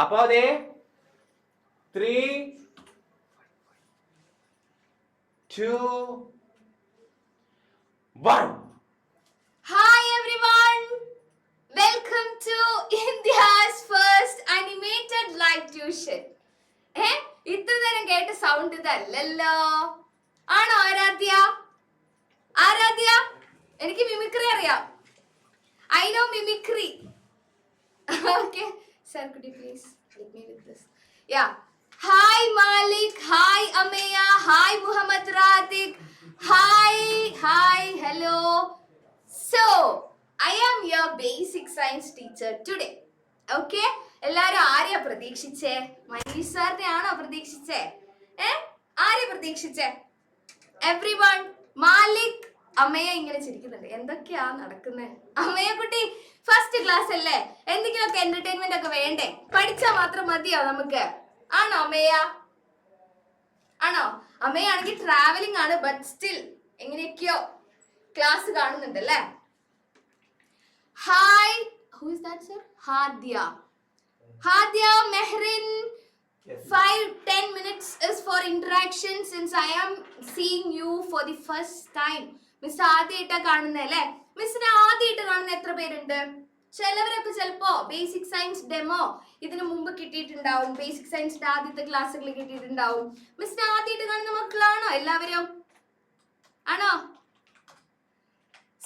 അപ്പൊ അതെ 3, 2, 1. Hi everyone, welcome to India's first animated live tuition. ഇത്ര നേരം കേട്ട സൗണ്ട് ഇതല്ലല്ലോ. ആണോ ആരാധ്യ? ആരാധ്യ, എനിക്ക് മിമിക്രി അറിയാം. I know mimicry. Okay, sir, could you please help me with this? Yeah. Hi Malik, hi Ameya, hi Muhammad Ratik, hi, hello. So, I am your basic science teacher today. Okay? എല്ലാരും ആരെയാ പ്രതീക്ഷിച്ചേ? മനീഷ് സാറിനെ ആണോ പ്രതീക്ഷിച്ചേ? ആരെയാ പ്രതീക്ഷിച്ചേ? Everyone, Malik, അമ്മയെ ഇങ്ങനെ ചിരിക്കുന്നുണ്ട്. എന്തൊക്കെയാ നടക്കുന്നത്? അമ്മയെ കുട്ടി, ഫസ്റ്റ് ക്ലാസ് അല്ലേ, എന്തെങ്കിലുമൊക്കെ എന്റർടൈൻമെന്റ് ഒക്കെ വേണ്ടേ? പഠിച്ചാൽ മാത്രം മതിയോ നമുക്ക്? ആണോ അമ്മയ? ആണോ? അമ്മയാണെങ്കിൽ ട്രാവലിംഗ് ആണ്, ബട്ട് സ്റ്റിൽ എങ്ങനെയൊക്കെയോ ക്ലാസ് കാണുന്നുണ്ട് അല്ലേ? Hi, who is that sir? Hadya, Mehrin. 5-10 minutes is for interaction since I am seeing you for the first time. Miss ആദ്യമായിട്ടാ കാണുന്നല്ലേ? മിസ്സിനെ ആദ്യമായിട്ട് കാണുന്ന എത്ര പേരുണ്ട്? ചിലവരൊക്കെ ചിലപ്പോ ബേസിക് സയൻസ് ഡെമോ ഇതിനു മുമ്പ് കിട്ടിയിട്ടുണ്ടാവും, ബേസിക് സയൻസിന്റെ ആദ്യത്തെ ക്ലാസ്സുകൾ കിട്ടിയിട്ടുണ്ടാവും. മിസ്സിനെ ആദ്യമായിട്ട് കാണുന്ന മക്കളാണോ എല്ലാവരും? ആണോ?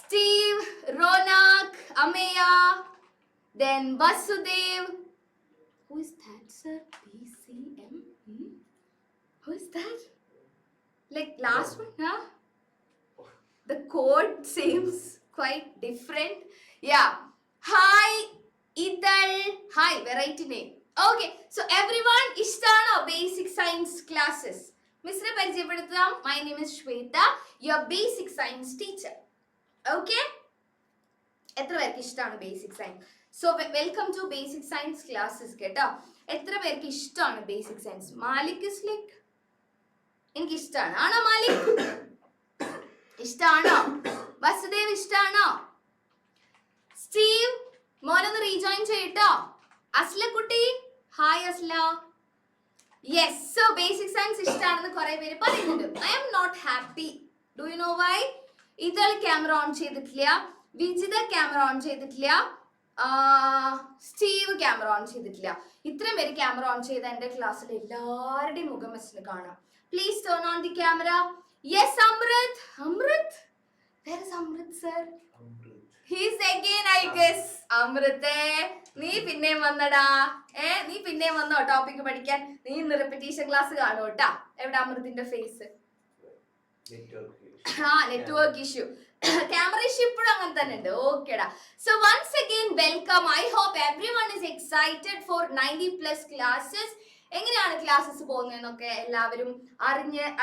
Steve, Ronak, Ameya, then Vasudev. Who is that, sir? BCM? Who is that? Like last one, huh? The code seems quite different. Yeah. Hi, Idal. Hi, variety name. Okay, so everyone, ishtano basic science classes. Mr. Parijayapaduttam, my name is Shweta, your basic science teacher. Okay? എത്ര പേർക്ക് ഇഷ്ടമാണ് basic science? So welcome to basic science classes കേട്ടോ. എത്ര പേർക്ക് ഇഷ്ടമാണ് basic science? Malik is like എനിക്ക് ഇഷ്ടമാണ്. ആണോ മാലിക്? ഇഷ്ടാണോ? വസുദേവ് ഇഷ്ടാണോ? സ്റ്റീവ് മോനൊന്ന് റീജോയിൻ ചെയ്യട്ടോ. അസ്ല കുട്ടി, hi Asla. Yes, so basic science ഇഷ്ടമാണെന്ന് കുറെ പേര് പറയുന്നുണ്ട്. I'm not happy. Do you know why? Ithal camera on ചെയ്തിട്ടില്ല, വിജിത ക്യാമറ ഓൺ ചെയ്തിട്ടില്ല, സ്റ്റീവ് ക്യാമറ ഓൺ ചെയ്തിട്ടില്ല. ഇത്രയും പേര് ക്യാമറ ഓൺ ചെയ്ത എന്റെ ക്ലാസ്സിൽ എല്ലാവരുടെയും മുഖം മിസ്സിന് കാണാം. Please turn on the camera. Yes, Amrit. Amrit, where is Amrit sir? He's again I guess. അമൃതേ, നീ പിന്നെയും വന്നടാ. നീ പിന്നെയും വന്നോ ടോപ്പിക് പഠിക്കാൻ? നീ ഇന്ന് റിപ്പറ്റീഷൻ ക്ലാസ് കാണും കേട്ടാ. എവിടെ അമൃതിന്റെ face? Network issue, camera issue ഇപ്പോഴും അങ്ങനെ തന്നെ ഉണ്ട്. ഓക്കേടാ. So once again welcome. I hope everyone is excited for 90+ classes. എങ്ങനെയാണ് ക്ലാസ്സസ് പോകുന്നതെന്നൊക്കെ എല്ലാവരും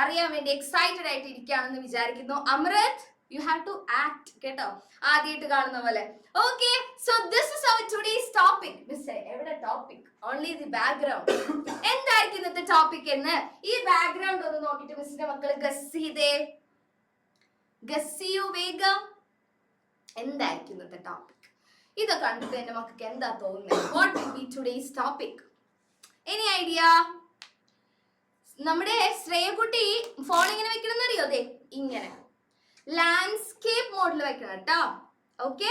അറിയാൻ വേണ്ടി എക്സൈറ്റഡ് ആയിട്ട് ഇരിക്കുകയാണെന്ന് വിചാരിക്കുന്നു. Amrit, you have to act കേട്ടോ, ആദ്യമായിട്ട് കാണുന്ന പോലെ. Okay, so this is our today's topic. മിസ്സേ, എവിടെ ടോപ്പിക്? Only the background. എന്തായിരിക്കും ഇന്നത്തെ ടോപ്പിക് എന്ന് ഈ ബാക്ക്ഗ്രൗണ്ട് ഒന്ന് നോക്കിയിട്ട് മിസ്സിന്റെ മക്കള് ഗസ് ചെയ്തേ. ഗസ്സിയു വേഗം. എന്തായിരിക്കും ഇന്നത്തെ ടോപ്പിക്? ഇത് കണ്ടിട്ട് എന്റെ മക്കൾക്ക് എന്താ തോന്നുന്നത്? What will be today's topic? Any idea? നമ്മുടെ ശ്രേയക്കുട്ടി ഫോൺ ഇങ്ങനെ വെക്കണം അറിയോ? അതെ, ഇങ്ങനെ ലാൻഡ്സ്കേപ്പ് മോഡിൽ വെക്കണം കേട്ടോ. ഓക്കെ,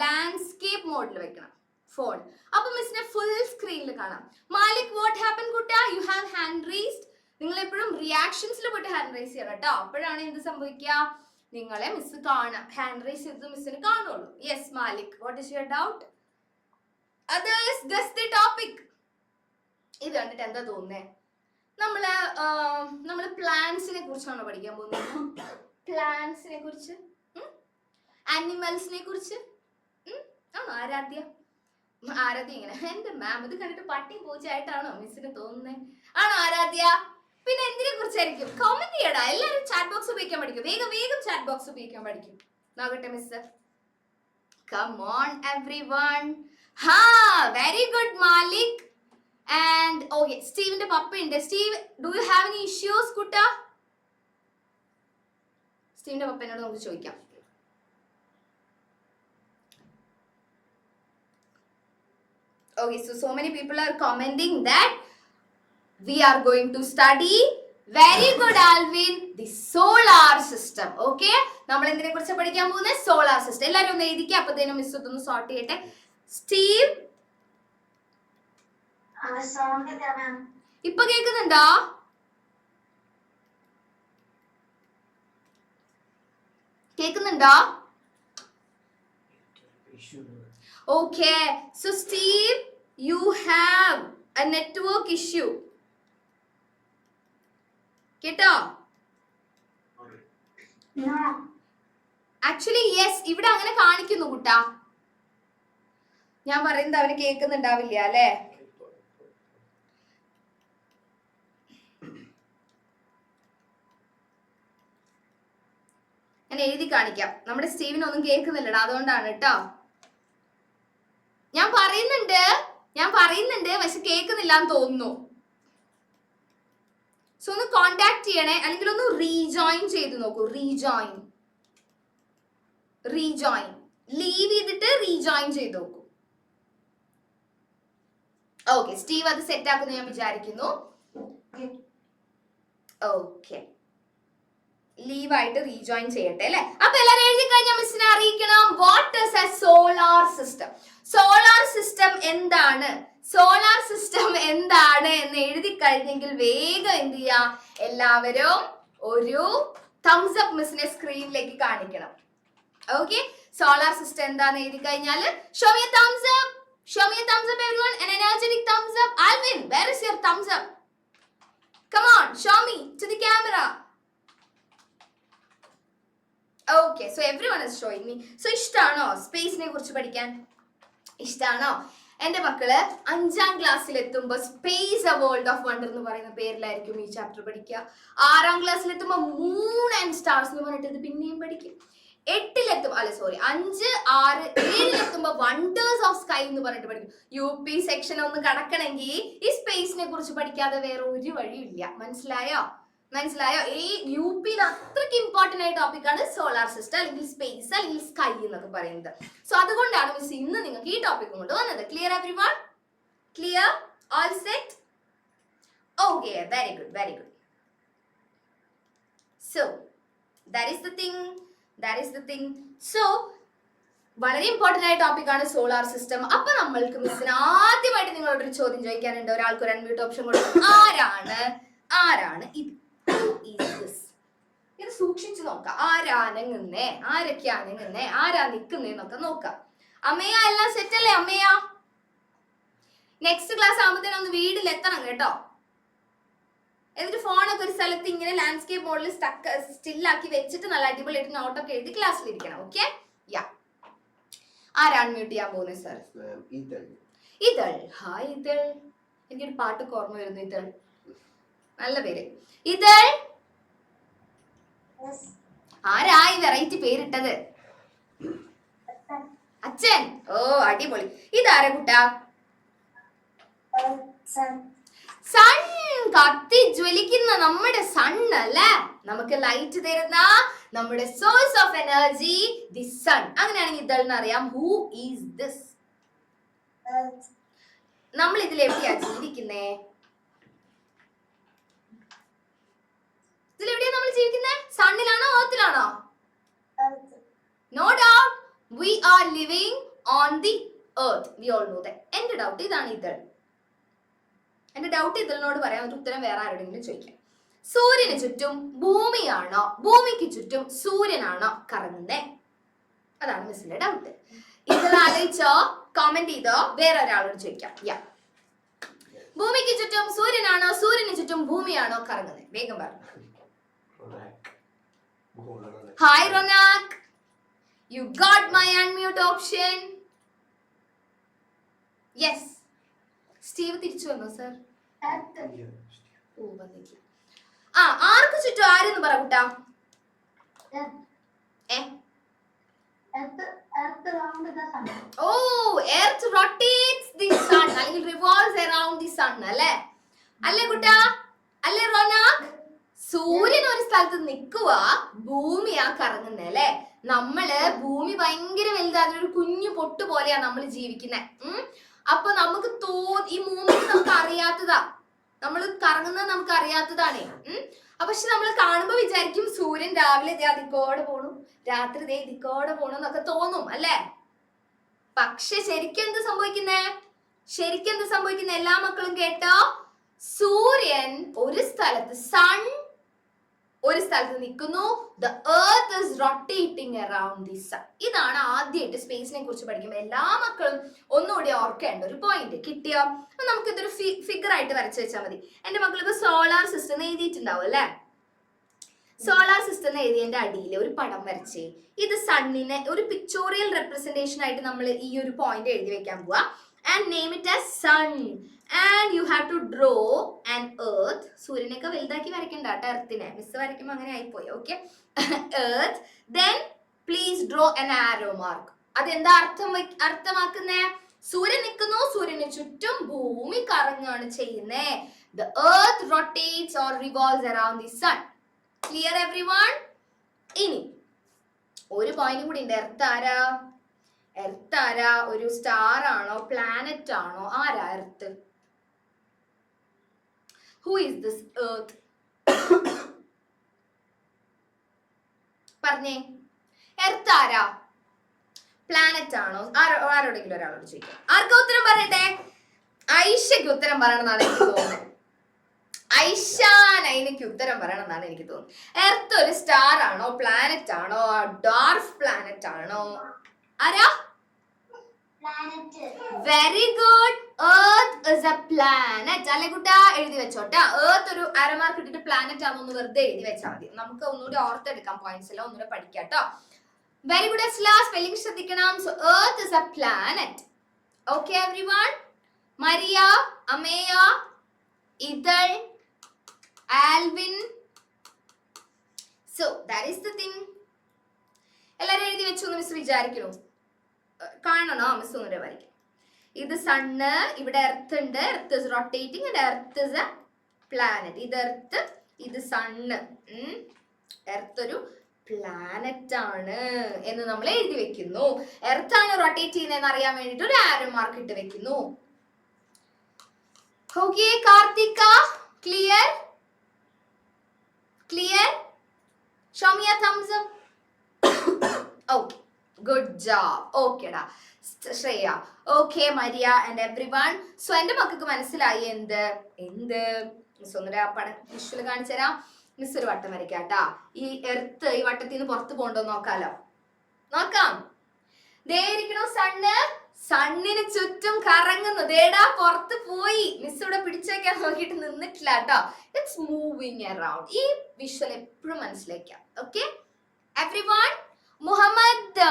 ലാൻഡ്സ്കേപ്പ് മോഡിൽ വെക്കണം ഫോൺ. അപ്പൊ മിസ്സിനെ ഫുൾ സ്ക്രീനിൽ കാണാം. Malik, what happen Kutta? You have hand raised. നിങ്ങൾ എപ്പോഴും റിയാക്ഷൻസിൽ പോയിട്ട് ഹാൻഡ് റേസ് ചെയ്യണം കേട്ടോ. അപ്പോഴാണ് എന്ത് സംഭവിക്കുക? നിങ്ങളെ മിസ് കാണാം. ഹാൻഡ് റേസ് ചെയ്ത് മിസ്സിന് കാണുള്ളൂ. Yes Malik, what is your doubt? Others guess the topic. ഇത് കണ്ടിട്ട് എന്താ തോന്നുന്നേ? നമ്മള് പ്ലാന്റ്സിനെ കുറിച്ചാണോ പഠിക്കാൻ പോകുന്നത്? പ്ലാന്റ്സിനെ കുറിച്ച്, ആനിമൽസിനെ കുറിച്ച് ആണോ ആരാധ്യ? ആരാധ്യ ഇങ്ങനെ, എന്റെ മാം ഇത് കണ്ടിട്ട് പട്ടി പൂച്ചയായിട്ടാണോ മിസ്സിന് തോന്നുന്നേ? ആണോ ആരാധ്യ? പിന്നെ എന്തിനെ കുറിച്ചായിരിക്കും? കമന്റ് ചെയ്യടാ. എല്ലാവരും ചാറ്റ് ബോക്സ് ഉപയോഗിക്കാൻ പഠിക്കും. വേഗം വേഗം ചാറ്റ് ബോക്സ് ഉപയോഗിക്കാൻ പഠിക്കും. നോക്കട്ടെ മിസ്. Come on everyone. ഹാ, very good Malik. And okay, സ്റ്റീവിന്റെ പപ്പ ഉണ്ട്. Steve, do you have any issues കുട്ടാ? സ്റ്റീവിന്റെ പപ്പനോട് നമുക്ക് ചോദിക്കാം. Okay, so many people are commenting that we are going to study. Very good, Alvin. The solar system. Okay, നമ്മൾ എന്തിനെ കുറിച്ച് പഠിക്കാൻ പോകുന്നത്? Solar system. എല്ലാവരും ഒന്ന് എഴുതിക്കുക. അപ്പോഴത്തേനും മിസ് ഒന്ന് സോർട്ട് ചെയ്യട്ടെ. സ്റ്റീവ്, ഇപ്പൊ കേൾക്കുന്നുണ്ടോ? കേൾക്കുന്നുണ്ടോ? Okay, so Steve, you have a network issue. കേട്ടോ? ആക്ച്വലി യെസ്, ഇവിടെ അങ്ങനെ കാണിക്കുന്നു കുട്ടാ. ഞാൻ പറയുന്നത് അവന് കേൾക്കുന്നുണ്ടാവില്ല അല്ലേ? ഞാൻ എഴുതി കാണിക്കാം. നമ്മുടെ സ്റ്റീവിനൊന്നും കേൾക്കുന്നില്ലടാ, അതുകൊണ്ടാണ് കേട്ടോ. ഞാൻ പറയുന്നുണ്ട് പക്ഷെ കേൾക്കുന്നില്ല എന്ന് തോന്നുന്നു. സോ ഒന്ന് കോണ്ടാക്ട് ചെയ്യണേ, അല്ലെങ്കിൽ ഒന്ന് റീജോയിൻ ചെയ്ത് നോക്കൂ. റീജോയിൻ ലീവ് ചെയ്തിട്ട് റീജോയിൻ ചെയ്ത് നോക്കൂ. ഓക്കെ, സ്റ്റീവ് അത് സെറ്റ് ആക്കുന്നു ഞാൻ വിചാരിക്കുന്നു. ഓക്കെ, ലീവ് ആയിട്ട് റീജോയിൻ ചെയ്യട്ടെ അല്ലെ. അപ്പൊ എല്ലാരും എഴുതി കഴിഞ്ഞാൽ മിസ്സിനെ അറിയിക്കണം. What is a solar system? Solar system എന്താണ്? സോളാർ സിസ്റ്റം എന്താണ് എന്ന് എഴുതി കഴിഞ്ഞെങ്കിൽ വേഗം എന്ത് ചെയ്യാ, എല്ലാവരും ഒരു തംസ് അപ്പ് മിസ്സിനെ സ്ക്രീനിലേക്ക് കാണിക്കണം. ഓക്കെ, സോളാർ സിസ്റ്റം എന്താന്ന് എഴുതി കഴിഞ്ഞാൽ show me a thumbs up, show me a thumbs up everyone, an energetic thumbs up. Alvin, where is your thumbs up? Come on, show me to the camera. Okay, so everyone is showing me. So ഇഷ്ടാണോ സ്പേസിനെ കുറിച്ച് പഠിക്കാൻ? ഇഷ്ടാണോ? എന്റെ മക്കള് 5ാം ക്ലാസ്സിൽ എത്തുമ്പോ space A world of wonder എന്ന് പറയുന്ന പേരിലായിരിക്കും ഈ ചാപ്റ്റർ പഠിക്കുക. 6ാം ക്ലാസ്സിൽ എത്തുമ്പോ മൂൺ ആൻഡ് സ്റ്റാർസ് എന്ന് പറഞ്ഞിട്ട് ഇത് പിന്നെയും പഠിക്കും. 8ലെത്തും 5, 6, 7ലെത്തുമ്പോ വണ്ടേഴ്സ് ഓഫ് സ്കൈ എന്ന് പറഞ്ഞിട്ട് പഠിക്കും. UP സെക്ഷൻ ഒന്ന് കടക്കണമെങ്കിൽ ഈ സ്പേസിനെ കുറിച്ച് പഠിക്കാതെ വേറെ ഒരു വഴിയില്ല. മനസ്സിലായോ? ഈ UP അത്രയ്ക്ക് ഇമ്പോർട്ടന്റ് ആയ ടോപ്പിക് ആണ് സോളാർ സിസ്റ്റം, അല്ലെങ്കിൽ സ്പേസ്, അല്ലെങ്കിൽ സ്കൈ എന്നൊക്കെ പറയുന്നത്. സോ അതുകൊണ്ടാണ് മിസ് ഇന്ന് നിങ്ങൾക്ക് ഈ ടോപ്പിക് കൊണ്ട് വന്നത്. Clear everyone? Clear? All set? Okay, very good. So that is the thing. So വളരെ ഇമ്പോർട്ടന്റ് ആയ ടോപ്പിക് ആണ് സോളാർ സിസ്റ്റം. അപ്പൊ നമ്മൾക്ക് മിസ്സിന് ആദ്യമായിട്ട് നിങ്ങളോടൊരു ചോദ്യം ചോദിക്കാനുണ്ട്. ഒരാൾക്ക് ഒരു അൺമ്യൂട്ട് ഓപ്ഷൻ കൊടുക്കും. ആരാണ് ഇത്? ഇത് സൂക്ഷിച്ചു നോക്കാം. ആരാനങ്ങുന്നേ, ആരൊക്കെയാണെങ്ങുന്നേ, ആരാ നിക്കുന്നേന്നൊക്കെ നോക്കാം. അമ്മയാ, എല്ലാം സെറ്റ് അല്ലേ അമ്മയാ? നെക്സ്റ്റ് ക്ലാസ് ആകുമ്പോഴത്തേനും ഒന്ന് വീട്ടിലെത്തണം കേട്ടോ. എന്നിട്ട് ഫോണൊക്കെ ഒരു സ്ഥലത്ത് ഇങ്ങനെ ലാൻഡ്സ്കേപ്പ് മോഡിൽ സ്റ്റില്ലാക്കി വെച്ചിട്ട് നല്ല അടിപൊളിയായിട്ട് നോട്ടൊക്കെ എഴുതി ക്ലാസ്സിലിരിക്കണം. ഓക്കെ, യാ. ആരാണ് മ്യൂട്ട് ചെയ്യാൻ പോകുന്നത് സാർ? ഇതൾ. ഹായ് ഇതൾ. എനിക്കൊരു പാട്ടൊക്കെ ഓർമ്മ വരുന്നു. ഇതൾ, നല്ല പേര്. ഇതൾ, ആരായി വെറൈറ്റി പേരിട്ടത്? അച്ഛൻ. ഓ അടിപൊളി. ഇതാരാ കുട്ടാ? സൺ. കത്തി ജ്വലിക്കുന്ന നമ്മുടെ സൺ അല്ലേ, നമുക്ക് ലൈറ്റ് തരുന്ന നമ്മുടെ source of energy, the sun. അങ്ങനെയാണെങ്കിൽ ഇതളിന് അറിയാം. Who is this? നമ്മൾ ഇതിൽ എവിടെയാ ജീവിക്കുന്നേ? ഇതിലെവിടെയാ നമ്മൾ ജീവിക്കുന്നത്? സണ്ണിലാണോ എർത്തിലാണോ? No doubt we are living on the earth, we all know that. എന്റെ ഡൗട്ട് ഇതാണ് ഇതൾ. എന്റെ ഡൗട്ട് ഇതളിനോട് പറയാൻ ഒരു ഉത്തരം വേറെ ആരോടെങ്കിലും ചോദിക്കാം. സൂര്യന് ചുറ്റും ഭൂമിയാണോ, ഭൂമിക്ക് ചുറ്റും സൂര്യനാണോ കറങ്ങുന്നേ? അതാണ് മിസ്സിന്റെ ഡൗട്ട്. ഇതൾ ആലോചിച്ചോ, കമന്റ് ചെയ്തോ, വേറെ ഒരാളോട് ചോദിക്കാം. യാ, ഭൂമിക്ക് ചുറ്റും സൂര്യനാണോ, സൂര്യന് ചുറ്റും ഭൂമിയാണോ കറങ്ങുന്നത്? വേഗം പറഞ്ഞു. Hi Ronak, you got my unmute option. Yes. Steve തിരിച്ചു വന്നോ സർ? ഓ വന്നില്ല. ആർക്ക് ചുറ്റും ആരെന്ന് പറ കുട്ടാ. ഓ, earth rotates the sun, അല്ലെങ്കിൽ revolves around the sun അല്ലേ? അല്ലേ കുട്ടാ? അല്ലേ റൊനാക്? സൂര്യൻ ഒരു സ്ഥലത്ത് നിൽക്കുക, ഭൂമിയാ കറങ്ങുന്നേ അല്ലേ? നമ്മള് ഭൂമി ഭയങ്കര വലുതാ, അതിലൊരു കുഞ്ഞു പൊട്ട് പോലെയാ നമ്മൾ ജീവിക്കുന്നത്. അപ്പൊ നമുക്ക് ഈ മൂവ്മെന്റ് നമുക്ക് അറിയാത്തതാ, നമ്മൾ കറങ്ങുന്നത് നമുക്ക് അറിയാത്തതാണേ. പക്ഷെ നമ്മൾ കാണുമ്പോ വിചാരിക്കും സൂര്യൻ രാവിലെ ദേ അതിക്കോടെ പോണു, രാത്രി ദേ ഇതിക്കോടെ പോണു എന്നൊക്കെ തോന്നും അല്ലേ? പക്ഷെ ശരിക്കും എന്ത് സംഭവിക്കുന്നേ? എല്ലാ മക്കളും കേട്ടോ? സൂര്യൻ ഒരു സ്ഥലത്ത്, സൺ ഒരു സ്ഥലത്ത് നിൽക്കുന്നു. The Earth is rotating around the sun. ഇതാണ് ആദ്യമായിട്ട് സ്പേസിനെ കുറിച്ച് പഠിക്കുമ്പോൾ എല്ലാ മക്കളും ഒന്നുകൂടി ഓർക്കേണ്ട ഒരു പോയിന്റ്. കിട്ടിയോ? നമുക്ക് ഇതൊരു ഫിഗർ ആയിട്ട് വരച്ചു വെച്ചാൽ മതി. എന്റെ മക്കൾ ഇപ്പൊ സോളാർ സിസ്റ്റം എഴുതിയിട്ടുണ്ടാവും അല്ലെ? സോളാർ സിസ്റ്റം എഴുതിയതിന്റെ അടിയിൽ ഒരു പടം വരച്ചേ. ഇത് സണ്ണിനെ ഒരു പിക്ചോറിയൽ റെപ്രസെന്റേഷൻ ആയിട്ട് നമ്മൾ ഈ ഒരു പോയിന്റ് എഴുതി വെക്കാൻ പോവാ. And name it as sun. And you have to draw an earth. സൂര്യനൊക്കെ വലുതാക്കി വരയ്ക്കണ്ട കേട്ടോ, എർത്തിനെ. മിസ് വരയ്ക്കുമ്പോൾ അങ്ങനെ ആയിപ്പോയി. Okay, earth. Then please draw an arrow mark. അതെന്താ അർത്ഥമാക്കുന്നേ? സൂര്യൻ നിൽക്കുന്നു, സൂര്യന് ചുറ്റും ഭൂമി കറങ്ങാണ് ചെയ്യുന്നേ. The earth rotates or revolves around the sun. Clear everyone? ഇനി ഒരു പോയിന്റ് കൂടി ഉണ്ട്. എർത്ത് ആരാ? ഒരു സ്റ്റാർ ആണോ, പ്ലാനറ്റ് ആണോ? ആരാ earth? Who is this earth? പറഞ്ഞേ, എർത്ത് ആരാ? പ്ലാനറ്റ് ആണോ? ആരോടെങ്കിലും ഒരാളോട് ചോദിക്കാം. ആർക്കും ഉത്തരം പറയട്ടെ? ഐഷയ്ക്ക് ഉത്തരം പറയണമെന്നാണ് എനിക്ക് തോന്നുന്നത്. ഐഷാനൈനയ്ക്ക് ഉത്തരം പറയണമെന്നാണ് എനിക്ക് തോന്നുന്നത്. എർത്ത് ഒരു സ്റ്റാർ ആണോ, പ്ലാനറ്റ് ആണോ, ഡാർഫ് പ്ലാനറ്റ് ആണോ? ആരാ? Very good. Earth is a planet അല്ലെ കുട്ടാ? എഴുതി വെച്ചോട്ടെ. എർത്ത് ഒരു അരമാർക്ക് ഇട്ടിട്ട് പ്ലാനറ്റ് ആണെന്ന് വെറുതെ എഴുതി വെച്ചാൽ മതി. നമുക്ക് ഒന്നുകൂടി ഓർത്തെടുക്കാം പോയിന്റ്സ് എല്ലാം, ഒന്നുകൂടെ പഠിക്കാം കേട്ടോ. വെരി ഗുഡ് അസ്ല, സ്പെല്ലിംഗ് ശ്രദ്ധിക്കണം. So Earth is a planet. Okay everyone? Maria, Ameya, Ithal, Alvin. So that is the thing. എല്ലാരും എഴുതി വെച്ചു എന്ന് മിസ് വിചാരിക്കണു. കാണണോ? മിസ് ഒന്നുകൂടെ വരയ്ക്കാം. ഇത് സണ്ണ്, ഇവിടെ എർത്ത് ഉണ്ട്. Earth is rotating and earth is a planet. ഇത് എർത്ത്, ഇത് സണ്ണ്. എർത്ത് ഒരു പ്ലാനറ്റ് ആണ് എന്ന് നമ്മൾ എഴുതി വെക്കുന്നു. എർത്ത് ആണ് റൊട്ടേറ്റ് ചെയ്യുന്നതെന്ന് അറിയാൻ വേണ്ടിട്ട് ഒരു ആരോ മാർക്ക് ഇട്ട് വെക്കുന്നു. Okay Karthika, clear? Show me a thumbs up. Okay, good job. ഓക്കെടാ Shreya. Okay Maria and everyone. So എന്റെ മക്കൾക്ക് മനസ്സിലായി എന്ത് മിസ് ഒന്നുകൂടെ പടം വിഷ്വൽ കാണിച്ചു തരാം. മിസ് ഒരു വട്ടം വരയ്ക്കാട്ടാ. ഈ എർത്ത് ഈ വട്ടത്തിൽ നിന്ന് പുറത്ത് പോകണ്ടോ നോക്കാലോ. നോക്കാം. ദേ ഇരിക്കണോ സണ്ണ്, സണ്ണിന് ചുറ്റും കറങ്ങുന്നു. ദേടാ പുറത്ത് പോയി. മിസ് ഇവിടെ പിടിച്ചേക്കാൻ നോക്കിയിട്ട് നിന്നിട്ടില്ല കേട്ടോ. It's moving around. ഈ വിഷ്വൽ എപ്പോഴും മനസ്സിലാക്കാം. Okay everyone? മുഹമ്മദ്